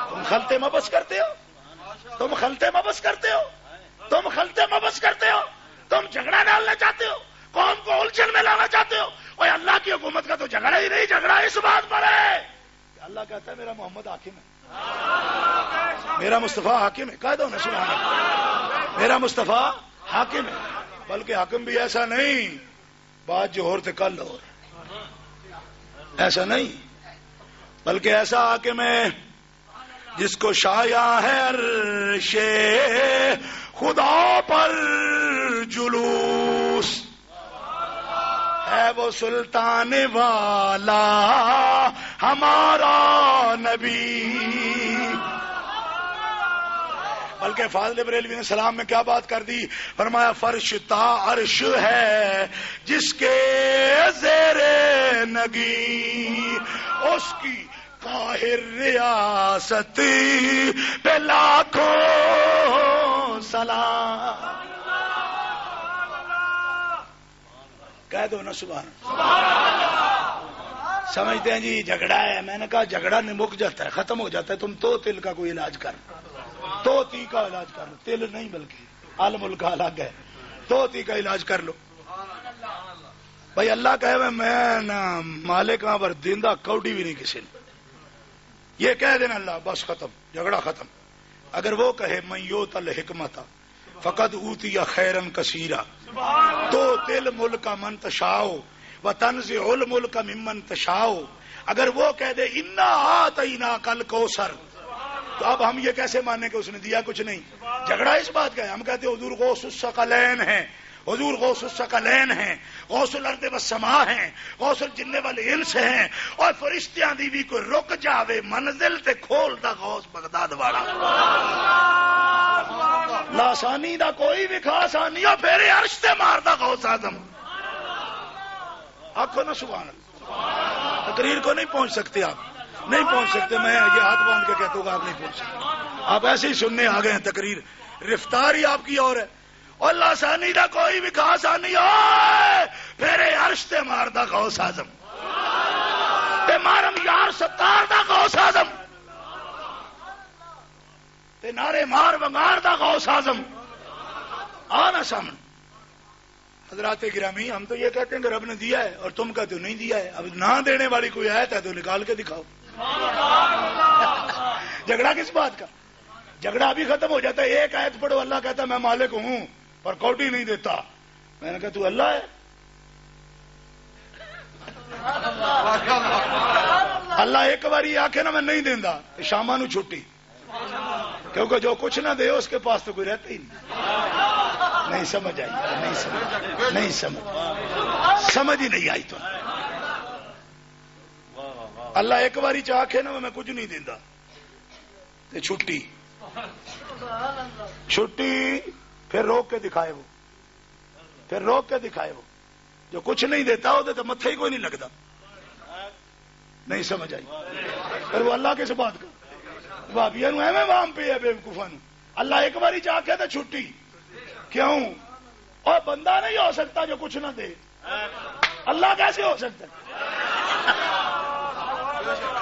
تم خلطے مبس کرتے ہو، تم خلطے مبس کرتے ہو، تم خلطے مبس کرتے ہو، تم جھگڑا ڈالنا چاہتے ہو، قوم کو الجھن میں لانا چاہتے ہو۔ اور اللہ کی حکومت کا تو جھگڑا ہی نہیں، جھگڑا اس بات پر ہے کہ اللہ کہتا ہے میرا محمد حاکم ہے، میرا مصطفیٰ حاکم ہے۔ کہہ دو نا سبحان اللہ، میرا مصطفیٰ حاکم ہے۔ بلکہ حاکم بھی ایسا نہیں، بات جو اور تھے کل اور ایسا نہیں، بلکہ ایسا کہ میں جس کو شایا ہے عرش خدا پر جلوس، ہے وہ سلطان والا ہمارا نبی۔ بلکہ فاضل بریلوی نے سلام میں کیا بات کر دی، فرمایا فرش تا عرش ہے جس کے زیر نگی، اس کی قاہر ریاست پہ لاکھوں سلام۔ کہہ دو نا سبحان اللہ۔ سمجھتے ہیں جی جھگڑا ہے، میں نے کہا جھگڑا نمک جاتا ہے، ختم ہو جاتا ہے، تم تو تل کا کوئی علاج کر، تو تی کا علاج کر لو، تل نہیں بلکہ عالم کا الگ ہے، تو تی کا علاج کر لو۔ بھائی اللہ کہے میں نہ مالک ہاں پر دیندہ کوڑی بھی نہیں کسی نے، یہ کہہ دینا اللہ بس ختم، جھگڑا ختم۔ اگر وہ کہے من یؤت الحکمت فقد اوتی خیرا کثیرا تو تل ملک من تشاء وتنزع الملک ممن تشاء، اگر وہ کہہ دے انا اعطیناک الکوثر، تو اب ہم یہ کیسے مانیں کہ اس نے دیا کچھ نہیں؟ جھگڑا اس بات کا ہے، ہم کہتے ہیں حضور غوث الثقلین ہیں، حضور غوث الثقلین ہیں، غوث الارض والسماء ہیں، غوث الجن والانس ہیں، اور فرشتیاں دی بھی کوئی رک جاوے منزل تے کھول دا غوث بغداد والا، لاسانی دا کوئی بھی خاص آنی ہو پھر عرش تے مار دا غوث اعظم۔ آنکھوں نا سبحان اللہ، تقریر کو نہیں پہنچ سکتے آپ، نہیں پہنچ سکتے، میں یہ ہاتھ باندھ کے کہتا ہوں آپ نہیں پہنچ سکتے، آپ ایسے ہی سننے آ گئے ہیں، تقریر رفتار ہی آپ کی اور ہے۔ اور لاسانی دا کوئی بھی خاص آنی ہو پھر عرش تے مار دا غوث اعظم، تے مارم یار ستار دا غوث اعظم، تے نارے مار ونگار دا غوث اعظم آنا سامنے۔ حضرات گرامی، ہم تو یہ کہتے ہیں کہ رب نے دیا ہے اور تم کہتے ہو نہیں دیا ہے، اب نہ دینے والی کوئی آیت ہے تو نکال کے دکھاؤ۔ جھگڑا کس بات کا؟ جھگڑا ابھی ختم ہو جاتا ہے، ایک آیت پڑھو اللہ کہتا ہے میں مالک ہوں پر کوٹی نہیں دیتا، میں نے کہا تو اللہ ہے؟ اللہ ایک باری آکھے نا میں نہیں دیندا شامہ نو چھٹی، کیونکہ جو کچھ نہ دے اس کے پاس تو کوئی رہتا ہی نہیں۔ سمجھ آئی؟ نہیں سمجھ ہی نہیں آئی تو اللہ ایک باری چاہے نا میں کچھ نہیں دینا چھٹی پھر روک کے دکھائے وہ، پھر روک کے دکھائے وہ، جو کچھ نہیں دیتا وہ تو متھے ہی کوئی نہیں لگتا۔ نہیں سمجھ آئی؟ پھر وہ اللہ کس بات کا بابیا نو ایویں وام پہ ہے بےوقوفا نو، اللہ ایک باری چاہے تو چھٹی کیوں؟ اور بندہ نہیں ہو سکتا جو کچھ نہ دے، اللہ کیسے ہو سکتا؟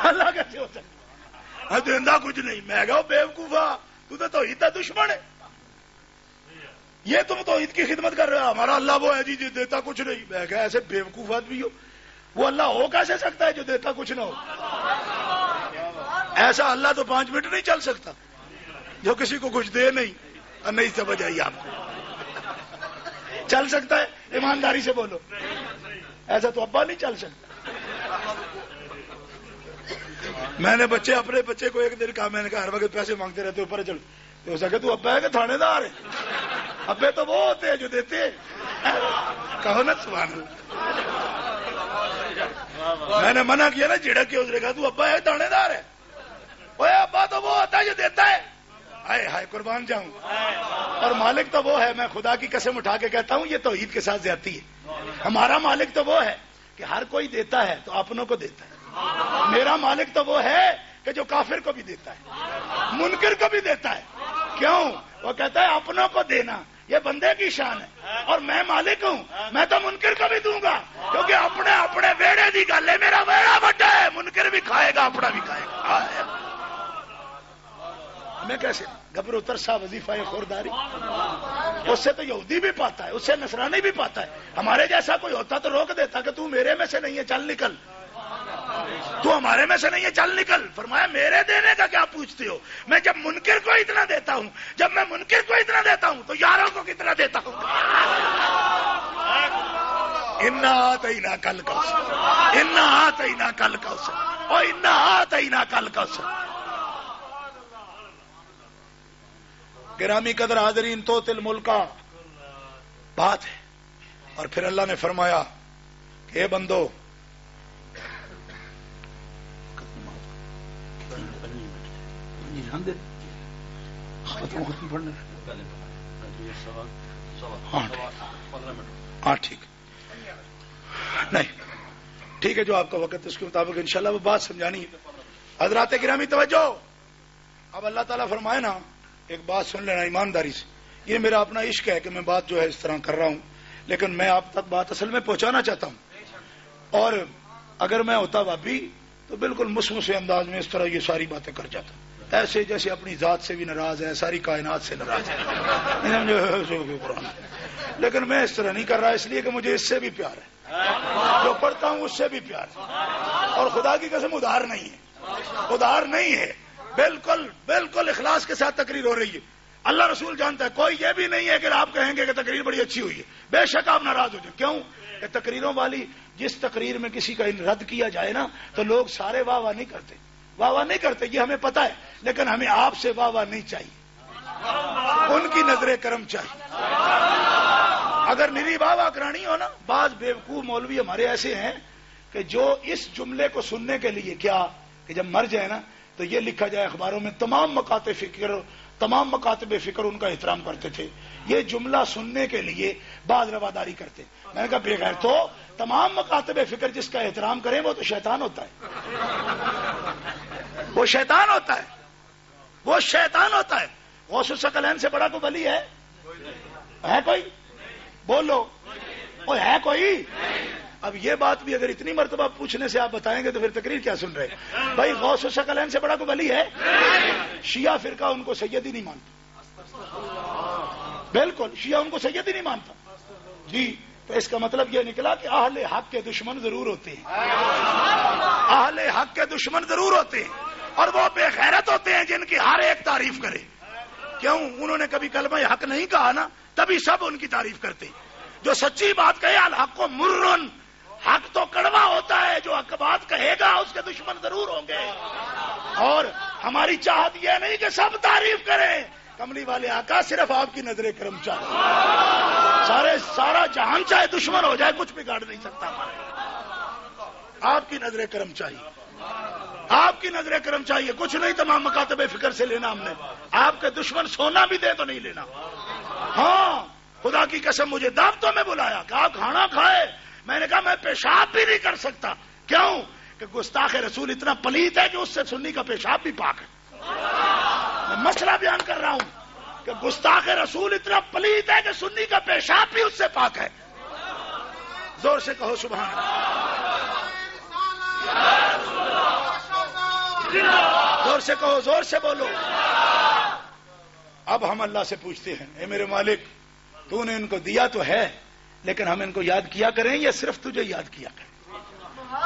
اللہ کیسے ہو سکتا؟ دیندہ کچھ نہیں، میں کہا بےوقوفا تو توحید کا دشمن ہے، یہ تم توحید کی خدمت کر رہے ہو، ہمارا اللہ وہ ہے جی جو دیتا کچھ نہیں۔ میں کہا ایسے بےوقوفات بھی ہو، وہ اللہ ہو کیسے سکتا ہے جو دیتا کچھ نہ ہو؟ ایسا اللہ تو 5 منٹ نہیں چل سکتا جو کسی کو کچھ دے نہیں۔ نہیں سمجھ آئی آپ کو؟ چل سکتا ہے؟ ایمانداری سے بولو، ایسا تو ابا نہیں چل سکتا۔ میں نے اپنے بچے کو ایک دن کہا، میں نے کہا ہر وقت پیسے مانگتے رہتے اوپر چل، تو اسے کہ تو ابا ہے کہ تھانے دار ہے؟ ابے تو وہ ہوتے ہیں جو دیتے ہیں، کہو نا سبحان اللہ۔ میں نے منع کیا نا جھڑک کے، اس نے کہا تو ابا ہے تھانے دار ہے؟ اوے ابا تو وہ ہوتا ہے جو دیتا ہے۔ ہائے ہائے قربان جاؤں، اور مالک تو وہ ہے، میں خدا کی قسم اٹھا کے کہتا ہوں یہ توحید کے ساتھ زیادتی ہے۔ ہمارا مالک تو وہ ہے کہ ہر کوئی دیتا ہے تو اپنوں کو دیتا ہے، میرا مالک تو وہ ہے کہ جو کافر کو بھی دیتا ہے، منکر کو بھی دیتا ہے۔ کیوں؟ وہ کہتا ہے اپنوں کو دینا یہ بندے کی شان ہے، اور میں مالک ہوں، میں تو منکر کو بھی دوں گا، کیونکہ اپنے اپنے بیڑے دی گل ہے، میرا بیڑا بڑا ہے، منکر بھی کھائے گا اپنا بھی کھائے گا۔ ہمیں کیسے گبر اترسا وظیفہ خورداری، اس سے تو یہودی بھی پاتا ہے، اس سے نصرانی بھی پاتا ہے، ہمارے جیسا کوئی ہوتا تو روک دیتا کہ تو میرے میں سے نہیں ہے چل نکل، تو ہمارے میں سے نہیں ہے چل نکل۔ فرمایا میرے دینے کا کیا پوچھتے ہو؟ میں جب منکر کو اتنا دیتا ہوں، جب میں منکر کو اتنا دیتا ہوں تو یاروں کو کتنا دیتا ہوں؟ انا آتینا کل کوثر، انا آتینا کل کوثر، اور انا آتینا کل کوثر۔ گرامی قدر حاضرین، تو تل ملک کا بات ہے۔ اور پھر اللہ نے فرمایا کہ اے بندو، ہاں ٹھیک نہیں ٹھیک ہے، جو آپ کا وقت اس کے مطابق انشاءاللہ وہ بات سمجھانی ہے۔ حضرات گرامی توجہ، اب اللہ تعالیٰ فرمائے نا، ایک بات سن لینا ایمانداری سے، یہ میرا اپنا عشق ہے کہ میں بات جو ہے اس طرح کر رہا ہوں، لیکن میں آپ تک بات اصل میں پہنچانا چاہتا ہوں۔ اور اگر میں ہوتا بابی تو بالکل مسموسے انداز میں اس طرح یہ ساری باتیں کر جاتا، ایسے جیسے اپنی ذات سے بھی ناراض ہے، ساری کائنات سے ناراض ہے، لیکن میں اس طرح نہیں کر رہا، اس لیے کہ مجھے اس سے بھی پیار ہے، جو پڑھتا ہوں اس سے بھی پیار ہے، اور خدا کی قسم ادھار نہیں ہے، ادھار نہیں ہے، بالکل بالکل اخلاص کے ساتھ تقریر ہو رہی ہے۔ اللہ رسول جانتا ہے، کوئی یہ بھی نہیں ہے کہ آپ کہیں گے کہ تقریر بڑی اچھی ہوئی ہے، بے شک آپ ناراض ہو جائیں۔ کیوں کہ تقریروں والی جس تقریر میں کسی کا رد کیا جائے نا تو لوگ سارے واہ واہ نہیں کرتے، واہ واہ نہیں کرتے، یہ ہمیں پتا ہے، لیکن ہمیں آپ سے واہ واہ نہیں چاہیے، ان کی نظر کرم چاہیے۔ اگر میری واہ واہ کرانی ہو نا، بعض بیوقوف مولوی ہمارے ایسے ہیں کہ جو اس جملے کو سننے کے لیے کیا کہ جب مر جائے نا تو یہ لکھا جائے اخباروں میں، تمام مکاتب فکر ان کا احترام کرتے تھے، یہ جملہ سننے کے لیے بعض رواداری کرتے۔ میں نے کہا بے غیر تو تمام مکاتب فکر جس کا احترام کریں وہ تو شیطان ہوتا ہے، وہ شیطان ہوتا ہے، وہ شیطان ہوتا ہے۔ غوث الثقلین سے بڑا کوئی ولی ہے کوئی؟ بولو، وہ ہے کوئی؟ اب یہ بات بھی اگر اتنی مرتبہ پوچھنے سے آپ بتائیں گے تو پھر تقریر کیا سن رہے بھائی؟ غوث الثقلین سے بڑا کوئی ولی ہے؟ شیعہ فرقہ ان کو سید ہی نہیں مانتا، بالکل شیعہ ان کو سید ہی نہیں مانتا جی۔ تو اس کا مطلب یہ نکلا کہ اہل حق کے دشمن ضرور ہوتے ہیں، اہل حق کے دشمن ضرور ہوتے ہیں، اور وہ بے غیرت ہوتے ہیں جن کی ہر ایک تعریف کرے۔ کیوں؟ انہوں نے کبھی کلمہ حق نہیں کہا نا، تبھی سب ان کی تعریف کرتے ہیں۔ جو سچی بات کہے الحق کو مرن، حق تو کڑوا ہوتا ہے، جو حق بات کہے گا اس کے دشمن ضرور ہوں گے۔ اور ہماری چاہت یہ نہیں کہ سب تعریف کریں، کملی والے آقا صرف آپ کی نظر کرم چاہیے، سارا جہان چاہے دشمن ہو جائے کچھ بگاڑ نہیں سکتا ہمارے، آپ کی نظر کرم چاہیے، آپ کی نظر کرم چاہیے، کچھ نہیں تمام مکاتب فکر سے لینا ہم نے، آپ کے دشمن سونا بھی دے تو نہیں لینا۔ ہاں خدا کی قسم مجھے دعوتوں میں بلایا کہ آپ کھانا کھائے، میں نے کہا میں پیشاب بھی نہیں کر سکتا۔ کیوں؟ کہ گستاخ رسول اتنا پلیت ہے کہ اس سے سنی کا پیشاب بھی پاک ہے۔ میں مسئلہ بیان کر رہا ہوں کہ گستاخ رسول اتنا پلیت ہے کہ سنی کا پیشاب بھی اس سے پاک ہے۔ زور سے کہو سبحان اللہ، زور سے کہو، زور سے بولو۔ اب ہم اللہ سے پوچھتے ہیں، اے میرے مالک تو نے ان کو دیا تو ہے، لیکن ہم ان کو یاد کیا کریں یا صرف تجھے یاد کیا کریں؟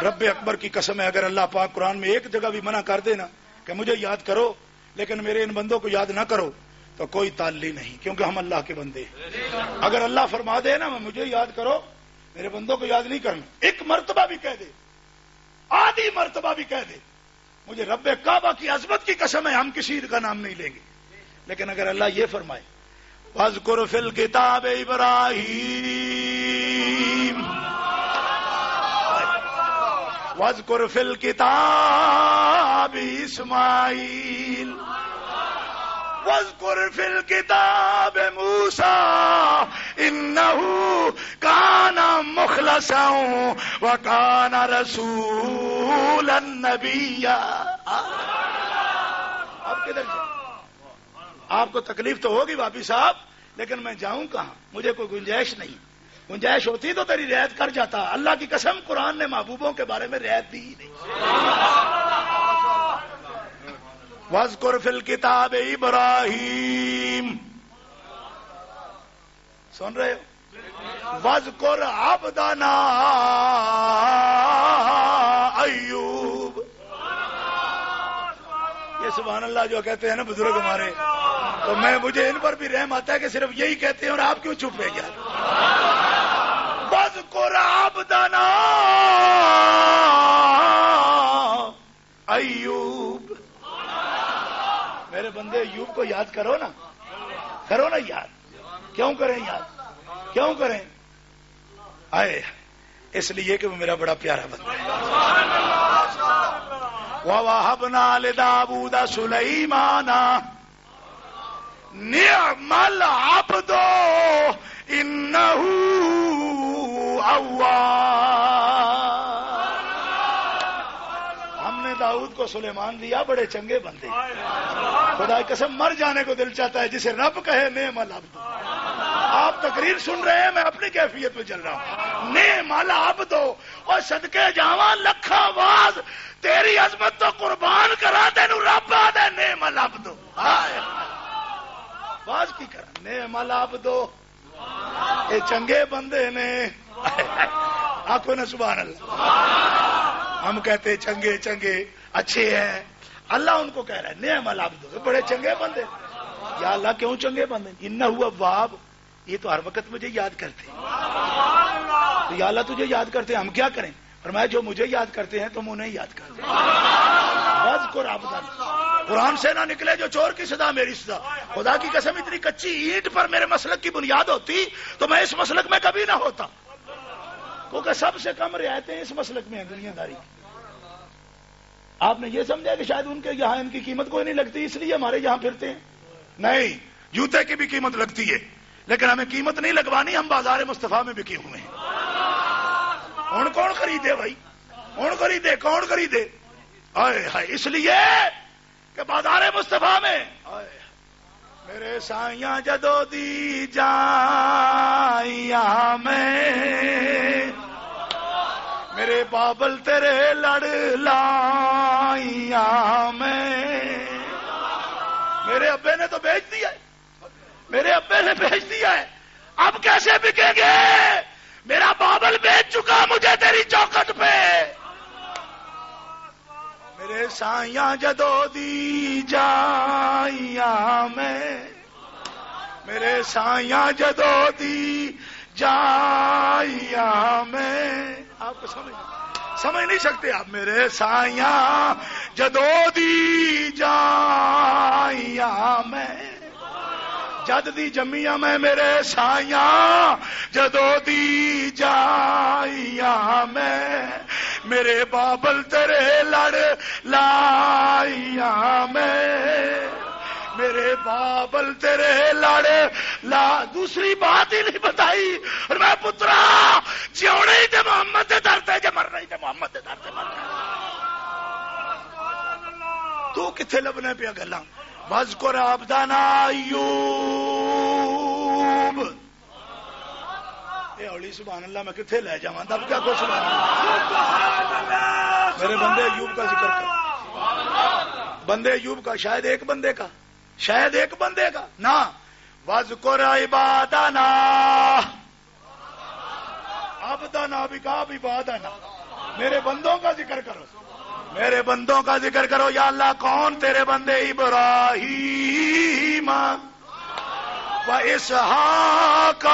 رب اکبر کی قسم ہے، اگر اللہ پاک قرآن میں ایک جگہ بھی منع کر دے نا کہ مجھے یاد کرو لیکن میرے ان بندوں کو یاد نہ کرو تو کوئی تعلی نہیں، کیونکہ ہم اللہ کے بندے ہیں۔ اگر اللہ فرما دے نا مجھے یاد کرو، میرے بندوں کو یاد نہیں کرنا، ایک مرتبہ بھی کہہ دے، آدھی مرتبہ بھی کہہ دے، مجھے رب کعبہ کی عظمت کی قسم ہے ہم کسی کا نام نہیں لیں گے۔ لیکن اگر اللہ یہ فرمائے وَاذْكُرْ فِي الْكِتَابِ إِبْرَاهِيمَ وَاذْكُرْ فِي الْكِتَابِ إِسْمَاعِيلَ وَاذْكُرْ فِي الْكِتَابِ مُوسَى إِنَّهُ كَانَ مُخْلَصًا وَكَانَ رَسُولًا نَبِيًّا۔ اب کدھر جائیں؟ آپ کو تکلیف تو ہوگی واپی صاحب، لیکن میں جاؤں کہاں؟ مجھے کوئی گنجائش نہیں، گنجائش ہوتی تو تیری رعایت کر جاتا۔ اللہ کی قسم قرآن نے محبوبوں کے بارے میں رعایت دی ہی نہیں۔ وَاذْكُرْ فِي الْكِتَابِ إِبْرَاهِيمَ، سن رہے ہو؟ وَاذْكُرْ عَبْدَنَا أَيُّوبَ، یہ سبحان اللہ جو کہتے ہیں نا بزرگ ہمارے، تو مجھے ان پر بھی رحم آتا ہے کہ صرف یہی کہتے ہیں اور آپ کیوں چپ رہ گیا؟ وَاذْكُرْ عبدنا ایوب. میرے بندے ایوب کو یاد کرو نا یاد. کیوں کریں یاد؟ کیوں کریں؟ آئے اس لیے کہ وہ میرا بڑا پیارا بندہ ہے. وَوَهَبْنَا لِدَاوُودَ سُلَيْمَانَ نِعْمَ الْعَبْدُ إِنَّهُ أَوَّابٌ. ہم نے داؤد کو سلیمان دیا، بڑے چنگے بندے. خدا کی قسم مر جانے کو دل چاہتا ہے جسے رب کہے نعم العبد. آپ تقریر سن رہے ہیں، میں اپنی کیفیت میں چل رہا ہوں. نعم العبد اور صدقے جاواں لکھا واز تیری عظمت تو قربان کرا تینو رب آدھے نعم العبد. واز کی کرا نعم العبد. یہ چنگے بندے نے. آنکھوں نے سبحان اللہ. ہم کہتے چنگے چنگے اچھے ہیں، اللہ ان کو کہہ رہا ہے نعم العبد، بڑے چنگے بندے. یا اللہ کیوں چنگے بندے؟ انہ اواب. یہ تو ہر وقت مجھے یاد کرتے ہیں. تو یا اللہ تجھے یاد کرتے ہیں، ہم کیا کریں؟ فرمایا جو مجھے یاد کرتے ہیں تم انہیں یاد کرتے ہیں. واذکر عبدنا. قرآن سے نہ نکلے جو چور کی صدا میری صدا. خدا کی قسم اتنی کچی اینٹ پر میرے مسلک کی بنیاد ہوتی تو میں اس مسلک میں کبھی نہ ہوتا، کیونکہ سب سے کم رعایتیں اس مسلک میں ہیں دنیا داری کی. آپ نے یہ سمجھا کہ شاید ان کے یہاں ان کی قیمت کوئی نہیں لگتی اس لیے ہمارے یہاں پھرتے ہیں؟ نہیں، جوتے کی بھی قیمت لگتی ہے، لیکن ہمیں قیمت نہیں لگوانی. ہم بازار مصطفیٰ میں بکے ہوئے ہیں. کون کون خریدے بھائی؟ کون خریدے؟ کون خریدے؟ آئے ہائے. اس لیے کہ بازار مصطفیٰ میں میرے سائیاں جدو دی جائیاں میں میرے بابل تیرے لڑ لائیاں میں. میرے ابے نے تو بیچ دیا ہے، میرے ابے نے بیچ دیا ہے. اب کیسے بکیں گے؟ میرا بابل بیچ چکا مجھے تیری چوکھٹ پہ. میرے سائیاں جدو دی جائیاں میں میرے سائیاں جدو دی جائیاں میں. آپ کو سمجھ نہیں سکتے آپ. میرے سائیاں جدو دی جائیاں میں جد دی جمیاں میں میرے سائیاں جدو دی جائیاں میں میرے بابل تیرے لڑ لائیاں میں میرے بابل تیرے لڑ لا. دوسری بات ہی نہیں بتائی. اور میں پترا جیونے ہی تے محمد دے در تے جے مرنا ہی تے محمد دے در تے مرنا. تو کتھے لبنے پیا گلاں؟ واذکر عبدنا ایوب. اے اولی سبحان اللہ میں کتھے لے جاواں؟ دب کیا کو سبحان اللہ. میرے بندے ایوب کا ذکر کر. بندے ایوب کا شاید ایک بندے کا نہ. واذکر عبادنا عبدنا بھی کہا عبادنا. میرے بندوں کا ذکر کرو، میرے بندوں کا ذکر کرو. یا اللہ کون تیرے بندے؟ ابراہیم و اسحاق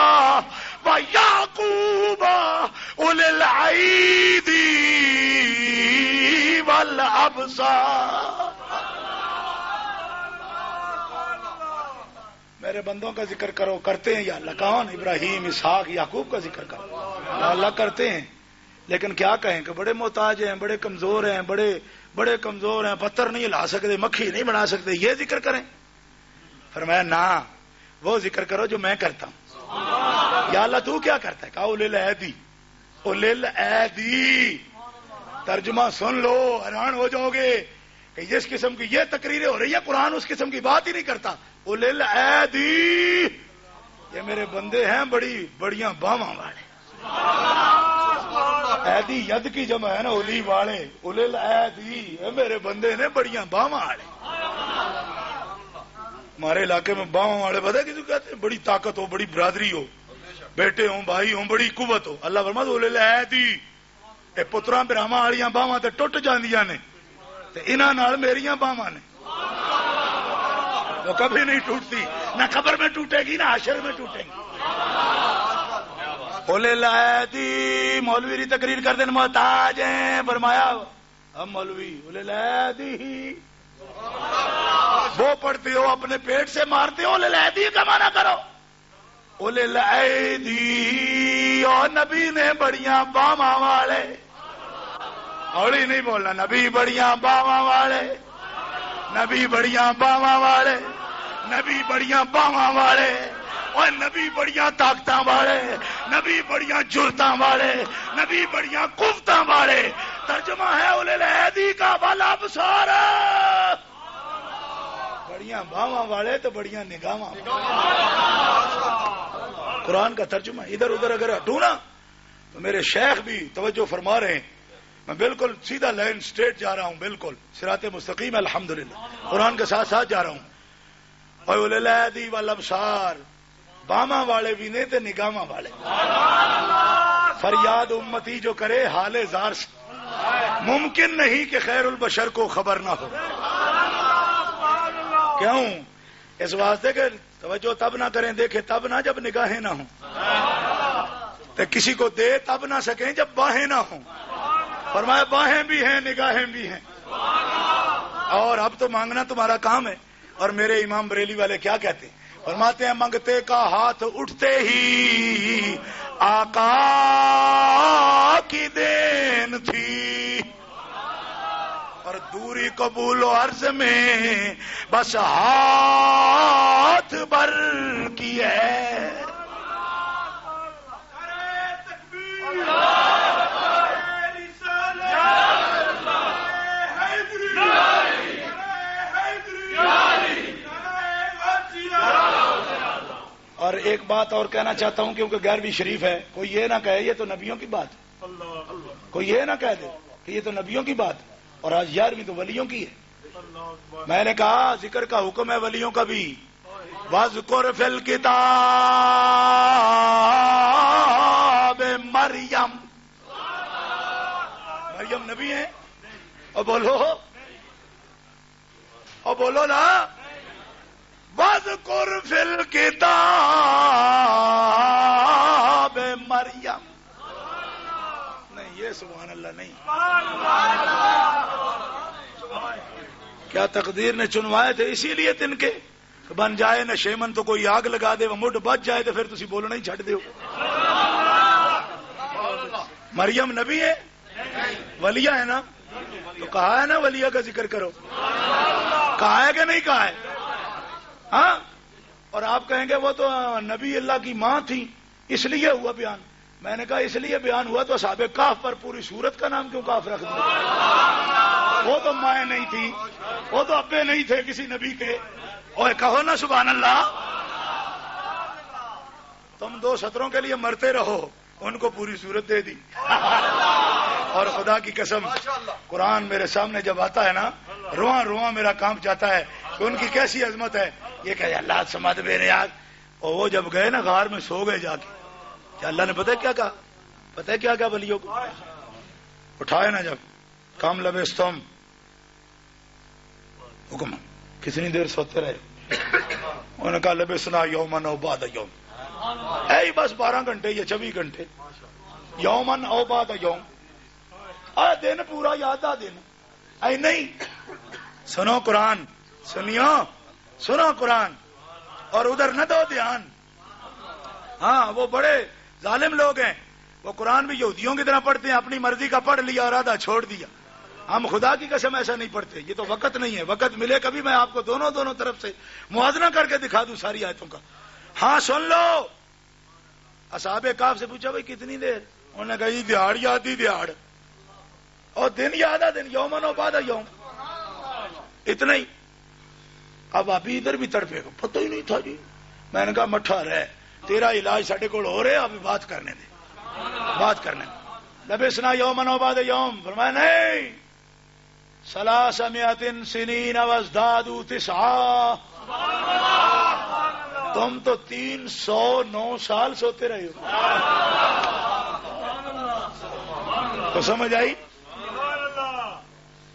و یعقوب اولی الایدی والابصار. میرے بندوں کا ذکر کرو. کرتے ہیں یا اللہ. کون؟ ابراہیم، اسحاق، یعقوب کا ذکر کرو. یا اللہ کرتے ہیں، لیکن کیا کہیں کہ بڑے محتاج ہیں، بڑے کمزور ہیں، بڑے کمزور ہیں، پتھر نہیں ہلا سکتے، مکھی نہیں بنا سکتے. یہ ذکر کریں؟ فرمایا نہ، وہ ذکر کرو جو میں کرتا ہوں. یا اللہ تو کیا کرتا ہے؟ کہا اولی الایدی. اولی الایدی ترجمہ سن لو، حیران ہو جاؤ گے کہ جس قسم کی یہ تقریریں ہو رہی ہے قرآن اس قسم کی بات ہی نہیں کرتا. اولی الایدی یہ میرے بندے ہیں بڑیاں باواں والے. ایدی ید کی جمع ہے نا، اولی والے. اولی الایدی میرے بندے نے بڑیاں باواں والے. ہمارے علاقے میں باواں والے پتہ کسی کہتے ہیں؟ بڑی طاقت ہو، بڑی برادری ہو، بیٹے ہوں، بھائی ہوں، بڑی قوت ہو. اللہ فرماتا اولی الایدی. اے پتراں براواں والیاں باواں تے ٹوٹ جاندیاں نے تے انہاں نال میریاں باواں نے وہ کبھی نہیں ٹوٹتی. نہ قبر میں ٹوٹے گی، نہ حشر میں ٹوٹے گی. اولے الایدی مولوی ری تقریر کر دین محتاج ہیں. فرمایا ہم مولوی اولے الایدی وہ پڑھتے ہو اپنے پیٹ سے مارتے ہو. اولے الایدی کا معنی کرو. اولے الایدی اور نبی نے بڑیاں باواں والے. اولی نہیں بولنا. نبی بڑیاں باواں والے. نبی بڑیاں باواں والے. نبی بڑیاں باواں والے. اور نبی بڑیاں طاقتاں والے. نبی بڑیاں جرتاں والے. نبی بڑیاں قوتاں والے. ترجمہ ہے اولے الایدی کا والابصار. بڑیاں باواں والے تو بڑیاں نگاہاں. قرآن کا ترجمہ. ادھر ادھر اگر ہٹوں نا تو میرے شیخ بھی توجہ فرما رہے ہیں. میں بالکل سیدھا لائن سٹریٹ جا رہا ہوں. بالکل صراط مستقیم الحمدللہ قرآن کے ساتھ ساتھ جا رہا ہوں. اور اولے الایدی والابصار باواں والے بھی نہیں تے نگاہاں والے. فریاد امتی جو کرے حال زار سے ممکن نہیں کہ خیر البشر کو خبر نہ ہو. کیوں؟ اس واسطے کہ توجہ تب نہ کریں دیکھیں تب نہ جب نگاہیں نہ ہوں. تو کسی کو دے تب نہ سکیں جب باہیں نہ ہوں. فرمایا باہیں بھی ہیں نگاہیں بھی ہیں. اور اب تو مانگنا تمہارا کام ہے. اور میرے امام بریلی والے کیا کہتے ہیں؟ فرماتے ہیں منگتے کا ہاتھ اٹھتے ہی آقا کی دین تھی. اور دوری قبول و عرض میں بس ہاتھ بر کی ہے. اور ایک بات اور کہنا چاہتا ہوں کیونکہ 11ویں شریف ہے. کوئی یہ نہ کہے یہ تو نبیوں کی بات ہے. کوئی یہ نہ کہہ دے کہ یہ تو نبیوں کی بات ہے. اور آج 11ویں تو ولیوں کی ہے. میں نے کہا ذکر کا حکم ہے ولیوں کا بھی. وَاذْكُرْ فِي الْكِتَابِ مریم. مریم نبی ہیں. اور بولو نا وَاذْكُرْ فِي الْكِتَابِ مریم. نہیں یہ سبحان اللہ نہیں. کیا تقدیر نے چنوائے تھے اسی لیے تن کے بن جائے نہ شیمن تو کوئی آگ لگا دے وہ مڈ بچ جائے تو پھر تسی بولنا ہی چھٹ دیو. مریم نبی ہے ولیہ ہے نا تو کہا ہے نا ولیہ کا ذکر کرو. کہا ہے کہ نہیں کہا ہے؟ ہاں. اور آپ کہیں گے وہ تو نبی اللہ کی ماں تھی اس لیے ہوا بیان. میں نے کہا اس لیے بیان ہوا تو اصحاب کہف پر پوری سورت کا نام کیوں کہف رکھ دیا؟ وہ تو مائیں نہیں تھی وہ تو ابے نہیں تھے کسی نبی کے. اور کہو نا سبحان اللہ. تم 2 سطروں کے لیے مرتے رہو ان کو پوری سورت دے دی. اور خدا کی قسم قرآن میرے سامنے جب آتا ہے نا رواں رواں میرا کام چاہتا ہے کہ ان کی کیسی عظمت ہے. یہ کہ اللہ سمد بے نیاز. اور وہ جب گئے نا غار میں سو گئے جا کے کہ اللہ نے پتہ کیا کہا؟ پتہ کیا کہا ولیوں کو؟ اٹھائے نا جب کام لبستم حکم کتنی دیر سوتے رہے؟ انہوں نے کہا لبسنا یومن او بعد یوم. اے بس 12 گھنٹے یا 24 گھنٹے. یومن او بعد یوم دن پورا یاد آ دن. اے نہیں سنو قرآن سنو قرآن اور ادھر نہ دو دھیان. ہاں وہ بڑے ظالم لوگ ہیں. وہ قرآن بھی یہودیوں کی طرح پڑھتے ہیں اپنی مرضی کا پڑھ لیا اور آدھا چھوڑ دیا. ہم خدا کی قسم ایسا نہیں پڑھتے. یہ تو وقت نہیں ہے. وقت ملے کبھی میں آپ کو دونوں طرف سے موازنہ کر کے دکھا دوں ساری آیتوں کا. ہاں سن لو. اصحاب کہف سے پوچھا بھائی کتنی دیر؟ انہوں نے کہا یہ دیہاڑ یاد ہی دیہاڑ اور دن یاد ہے دن. یومن و بعد یوم اتنا ہی. اب ابھی ادھر بھی تڑپے گا پتہ ہی نہیں تھا جی. میں نے کہا مٹھا رہ تیرا علاج ساڈے کول ہو رہے ابھی بات کرنے دے بات کرنے. لبسنا یومن و بعد یوم. فرمایا نہیں 300 سنین وازدادوا 9. تم تو 309 سال سوتے رہے ہو. تو سمجھ آئی؟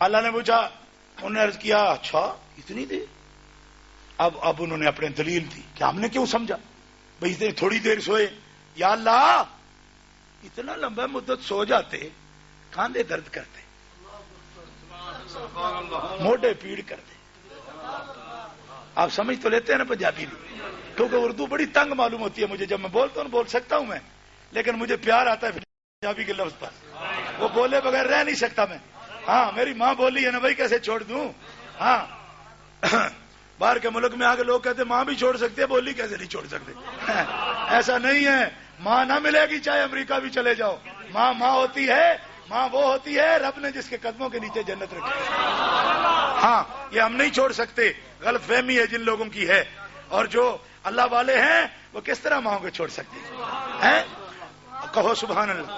اللہ نے پوچھا انہوں نے عرض کیا اچھا اتنی دیر. اب انہوں نے اپنے دلیل دی کہ ہم نے کیوں سمجھا بھائی اتنی تھوڑی دیر سوئے. یا اللہ اتنا لمبا مدت سو جاتے، کاندھے درد کرتے، موڈے پیڑ کرتے. آپ سمجھ تو لیتے ہیں نا پنجابی بھی، کیونکہ اردو بڑی تنگ معلوم ہوتی ہے مجھے. جب میں بولتا ہوں بول سکتا ہوں میں، لیکن مجھے پیار آتا ہے پنجابی کے لفظ پر. وہ بولے بغیر رہ نہیں سکتا میں. ہاں میری ماں بولی ہے نا بھائی، کیسے چھوڑ دوں. ہاں باہر کے ملک میں آ کے لوگ کہتے ماں بھی چھوڑ سکتے ہیں، بولی کیسے نہیں چھوڑ سکتے. ایسا نہیں ہے، ماں نہ ملے گی چاہے امریکہ بھی چلے جاؤ. ماں ماں ہوتی ہے، ماں وہ ہوتی ہے رب نے جس کے قدموں کے نیچے جنت رکھی. ہاں یہ ہم نہیں چھوڑ سکتے، غلط فہمی ہے جن لوگوں کی ہے. اور جو اللہ والے ہیں وہ کس طرح ماں کو چھوڑ سکتے ہیں؟ کہو سبحان اللہ.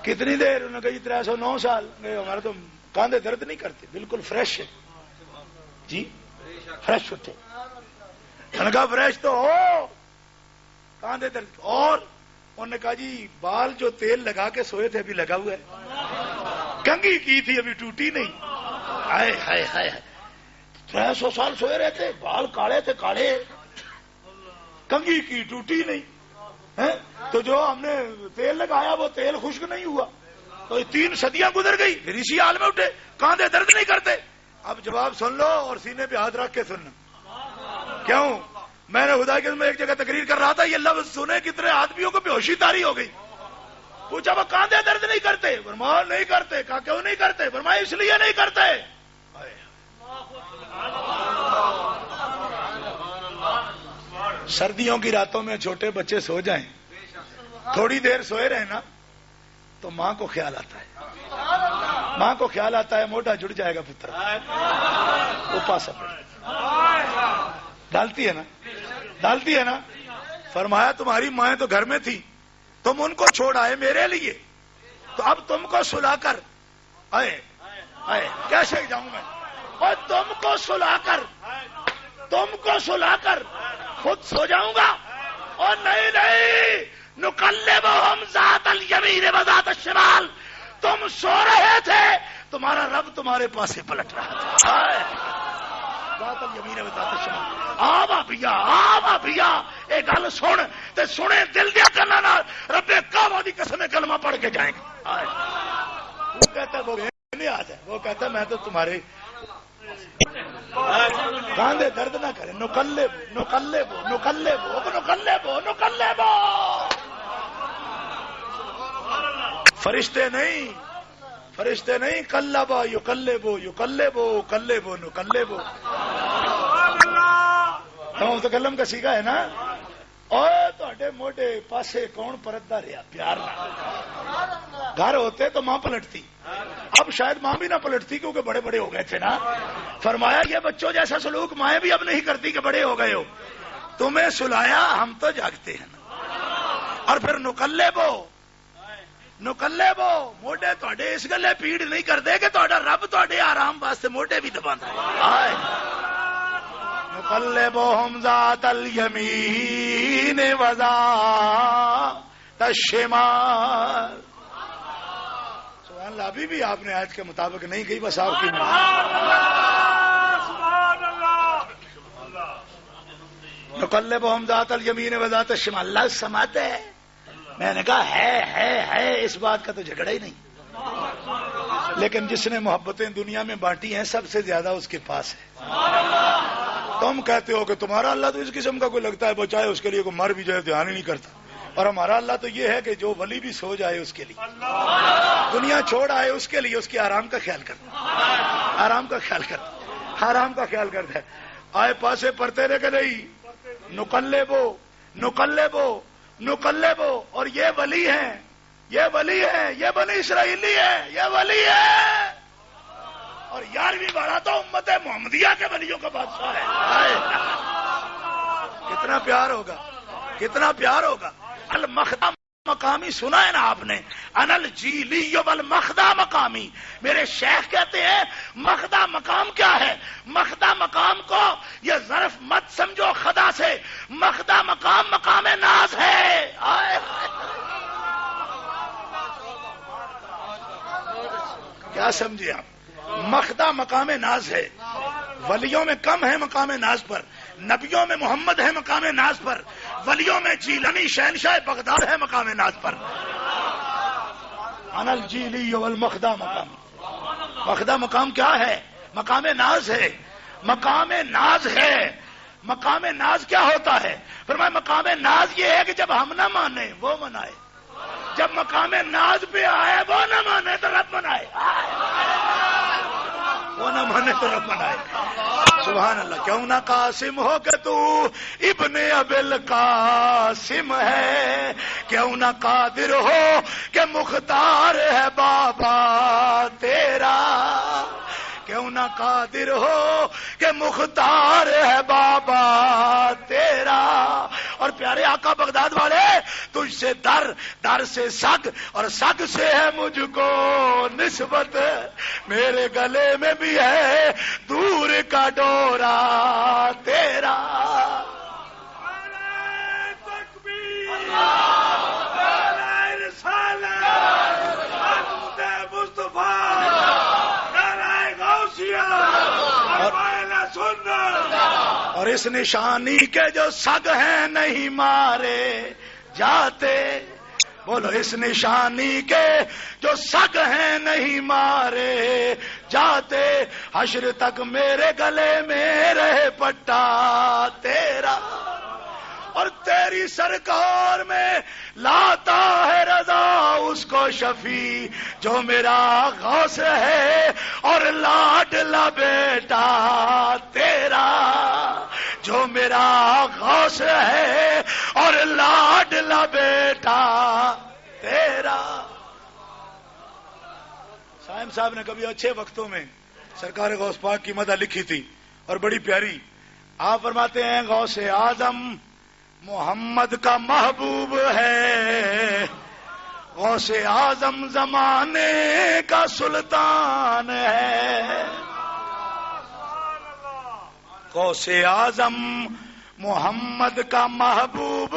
کتنی دیر؟ انہوں نے کہا 309 سال. ہمارا تو کاندھے درد نہیں کرتے، بالکل فریش ہے جی، فریش ہوتے. انہوں نے کہا فریش تو ہو، کاندھے درد. اور انہوں نے کہا جی بال جو تیل لگا کے سوئے تھے ابھی لگا ہوا ہے، کنگھی کی تھی ابھی ٹوٹی نہیں. ہائے ہائے ہائے، 300 سال سوئے رہتے، بال کاڑے تھے کاڑے، کنگھی کی ٹوٹی نہیں. تو جو ہم نے تیل لگایا وہ تیل خشک نہیں ہوا. تو 3 صدیاں گزر گئی، پھر اسی حال میں اٹھے، کاندھے درد نہیں کرتے. اب جواب سن لو اور سینے پہ ہاتھ رکھ کے سننا. کیوں؟ میں نے خدا کے میں ایک جگہ تقریر کر رہا تھا، یہ لفظ سنے کتنے آدمیوں کو بے ہوشی طاری ہو گئی. پوچھا وہ کاندھے درد نہیں کرتے؟ فرمایا نہیں کرتے. کہا کیوں نہیں کرتے؟ فرمایا اس لیے نہیں کرتے. سردیوں کی راتوں میں چھوٹے بچے سو جائیں، تھوڑی دیر سوئے رہے نا تو ماں کو خیال آتا ہے، ماں کو خیال آتا ہے موٹا جڑ جائے گا پتر، وہ پاسا پڑے. ڈالتی ہے نا، ڈالتی ہے نا. فرمایا تمہاری مائیں تو گھر میں تھی، تم ان کو چھوڑ آئے میرے لیے، تو اب تم کو سلا کر آئے کیسے جاؤں میں؟ اور تم کو سلا کر خود سو جاؤں گا. اور نہیں نقلبہم ذات الیمین و ذات الشمال. تم سو رہے تھے، تمہارا رب تمہارے پاس سے پلٹ رہا تھا. ذات الیمین و ذات الشمال. آ بھیا ایک گل سن تے سنے دل دیا کرنا نہ، رب کعبہ دی قسم کلمہ پڑھ کے جائیں گے. وہ کہتا ہے وہ نہیں آتا ہے، وہ کہتا ہے میں تو تمہارے کاندھے درد نہ کرے. نقلبو. فرشتے نہیں قلبا یقلبو نقلبو. متکلم کا سیکھا ہے نا. اور تھوڑے موٹے پاسے کون پرتدا رہا پیار نہ. گھر ہوتے تو ماں پلٹتی، اب شاید ماں بھی نہ پلٹتی کیونکہ بڑے بڑے ہو گئے تھے نا. فرمایا یہ بچوں جیسا سلوک مائیں بھی اب نہیں کرتی کہ بڑے ہو گئے ہو. تمہیں سلایا، ہم تو جاگتے ہیں نا. اور پھر نقلبو موڈے تھوڑے اس گلے پیڑ نہیں کرتے کہ تھوڑا رب تھوڑے آرام واسطے موڈے بھی دبا. نقلبہم ذات الیمین و ذات الشمال. سبحان اللہ. ابھی بھی آپ نے آیت کے مطابق نہیں کہی، بس آپ کی نقلبہم ذات الیمین و ذات الشمال. اللہ سماتے ہے. میں نے کہا ہے اس بات کا تو جھگڑا ہی نہیں، لیکن جس نے محبتیں دنیا میں بانٹی ہیں سب سے زیادہ اس کے پاس ہے. تم کہتے ہو کہ تمہارا اللہ تو اس قسم کا کوئی لگتا ہے بچائے اس کے لیے کوئی مر بھی جائے دھیان ہی نہیں کرتا، اور ہمارا اللہ تو یہ ہے کہ جو ولی بھی سو جائے اس کے لیے، دنیا چھوڑ آئے اس کے لیے اس کے آرام کا خیال کرتا، آرام کا خیال کرتا ہے. آئے پاسے پڑھتے رہے کہ نہیں. نقلبو. اور یہ ولی ہیں، یہ بنی اسرائیلی ہے، یہ ولی ہے. اور 11ویں بارہ تو امت محمدیہ کے ولیوں کا بادشاہ ہے. کتنا پیار ہوگا. المخدہ مقامی سنا ہے نا آپ نے، انل جیلی والمخدہ مقامی. میرے شیخ کہتے ہیں مخدہ مقام کیا ہے؟ مخدہ مقام کو یہ ظرف مت سمجھو خدا سے، مخدہ مقام ناز ہے. کیا سمجھے آپ؟ مخدہ مقام ناز ہے. ولیوں میں کم ہے مقام ناز پر، نبیوں میں محمد ہے مقام ناز پر، ولیوں میں جیلانی شہنشاہ بغداد ہے مقام ناز پر. انا الجیلی والمخدہ مقام. مخدہ مقام کیا ہے؟ مقام ناز ہے. مقام ناز ہے. مقام ناز کیا ہوتا ہے؟ فرمایا مقام ناز یہ ہے کہ جب ہم نہ مانے وہ منائے، جب مقام ناز پہ آئے وہ نہ مانے تو رب منائے، وہ نہ مانے تو رب منائے. سبحان اللہ. کیوں نہ قاسم ہو کہ تو ابن ابل قاسم ہے، کیوں نہ قادر ہو کہ مختار ہے بابا تیرا، کیوں نہ قادر ہو کہ مختار ہے بابا تیرا. اور پیارے آقا بغداد والے تجھ سے در سے سگ اور سگ سے ہے مجھ کو نسبت، میرے گلے میں بھی ہے دور کا ڈورا تیرا. اور اس نشانی کے جو سگ ہیں نہیں مارے جاتے، بولو اس نشانی کے جو سگ ہیں نہیں مارے جاتے، حشر تک میرے گلے میں رہے پٹا تیرا. اور تیری سرکار میں لاتا ہے رضا اس کو شفیع جو میرا غوث ہے اور لاڈلا بیٹا تیرا، جو میرا غوث ہے اور لاڈلا بیٹا تیرا. صاحب صاحب نے کبھی اچھے وقتوں میں سرکار غوث پاک کی مدح لکھی تھی اور بڑی پیاری. آپ فرماتے ہیں غوث اعظم محمد کا محبوب ہے، غوث اعظم زمانے کا سلطان ہے. غوث اعظم محمد کا محبوب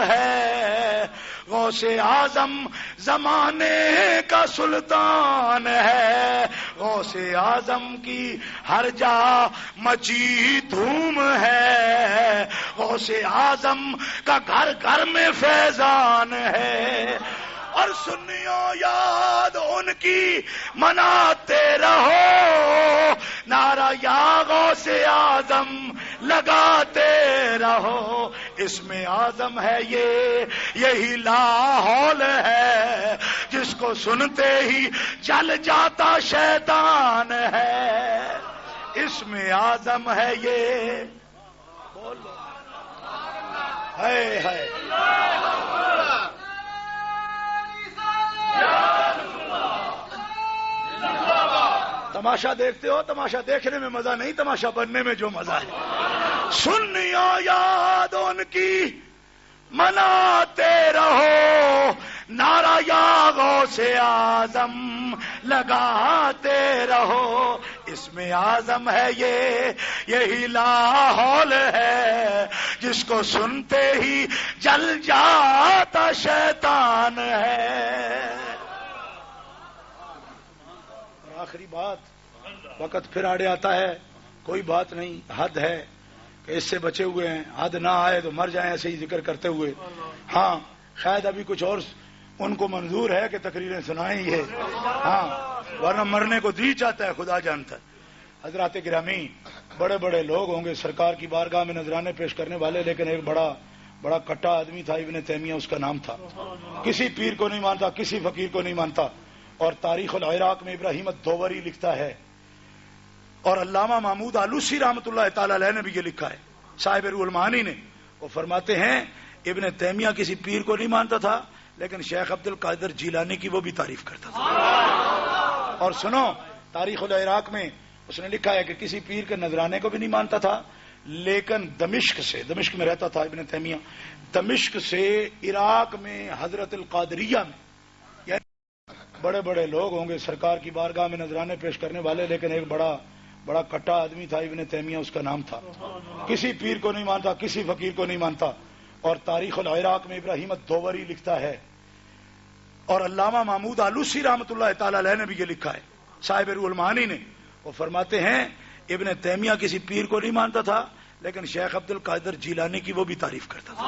ہے، غوث اعظم زمانے کا سلطان ہے، غوث اعظم کی ہر جا مچی دھوم ہے، غوث اعظم کا گھر گھر میں فیضان ہے. اور سنیو یاد ان کی مناتے رہو، نعرہ یا غوث اعظم لگاتے رہو. اس میں اعظم ہے یہی لاحول ہے جس کو سنتے ہی جل جاتا شیطان ہے. اس میں اعظم ہے یہ، بولو ہے تماشا دیکھتے ہو، تماشا دیکھنے میں مزہ نہیں، تماشا بننے میں جو مزہ ہے. سنیو یاد ان کی مناتے رہو، نعرہ یا غوث اعظم لگاتے رہو. اس میں اعظم ہے یہی لاحول ہے جس کو سنتے ہی جل جاتا شیطان ہے. آخری بات، وقت پھر آڑے آتا ہے، کوئی بات نہیں، حد ہے کہ اس سے بچے ہوئے ہیں، حد نہ آئے تو مر جائیں ایسے ہی ذکر کرتے ہوئے. ہاں شاید ابھی کچھ اور ان کو منظور ہے کہ تقریریں سنائیں یہ، ہاں ورنہ مرنے کو جی چاہتا ہے خدا جانتا ہے. حضرات گرامی، بڑے بڑے لوگ ہوں گے سرکار کی بارگاہ میں نذرانے پیش کرنے والے، لیکن ایک بڑا کٹا آدمی تھا، ابن تیمیہ اس کا نام تھا. کسی پیر کو نہیں مانتا، کسی فقیر کو نہیں مانتا. اور تاریخ العراق میں ابراہیم الدوری لکھتا ہے، اور علامہ محمود آلوسی رحمۃ اللہ تعالی علیہ نے بھی یہ لکھا ہے، صاحب روح المعانی نے. وہ فرماتے ہیں ابن تیمیہ کسی پیر کو نہیں مانتا تھا، لیکن شیخ عبد القادر جیلانی کی وہ بھی تعریف کرتا تھا. اور سنو، تاریخ العراق میں اس نے لکھا ہے کہ کسی پیر کے نذرانے کو بھی نہیں مانتا تھا، لیکن دمشق میں رہتا تھا ابن تیمیہ، دمشق سے عراق میں حضرت القادریہ میں، یعنی بڑے بڑے لوگ ہوں گے سرکار کی بارگاہ میں نذرانے پیش کرنے والے، لیکن ایک بڑا کٹا آدمی تھا ابن تیمیہ اس کا نام تھا. کسی پیر کو نہیں مانتا، کسی فقیر کو نہیں مانتا. اور تاریخ العراق میں ابراہیم الدوری لکھتا ہے، اور علامہ محمود آلوسی رحمۃ اللہ تعالی علیہ نے بھی یہ لکھا ہے، صاحب روح المعانی نے. وہ فرماتے ہیں ابن تیمیہ کسی پیر کو نہیں مانتا تھا، لیکن شیخ عبد القادر جیلانی کی وہ بھی تعریف کرتا تھا.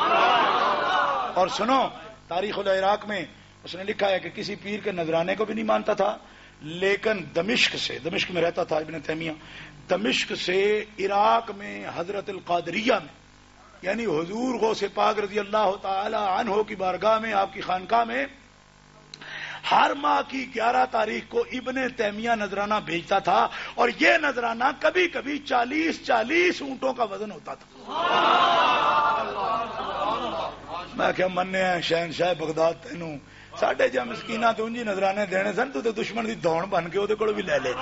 اور سنو تاریخ العراق میں اس نے لکھا ہے کہ کسی پیر کے نذرانے کو بھی نہیں مانتا تھا، لیکن دمشق میں رہتا تھا ابن تیمیہ، دمشق سے عراق میں حضرت القادریہ میں، یعنی حضور غوث پاک رضی اللہ تعالی عنہ کی بارگاہ میں، آپ کی خانقاہ میں ہر ماہ کی 11 تاریخ کو ابن تیمیہ نذرانہ بھیجتا تھا، اور یہ نذرانہ کبھی کبھی 40 اونٹوں کا وزن ہوتا تھا۔ میں کیا مننے ہیں شہنشاہ بغداد تینوں ساڈے جا مسکیناں تے انجی نذرانے دینے سن، تو دشمن دی دھون بن کے وہ بھی لے لے۔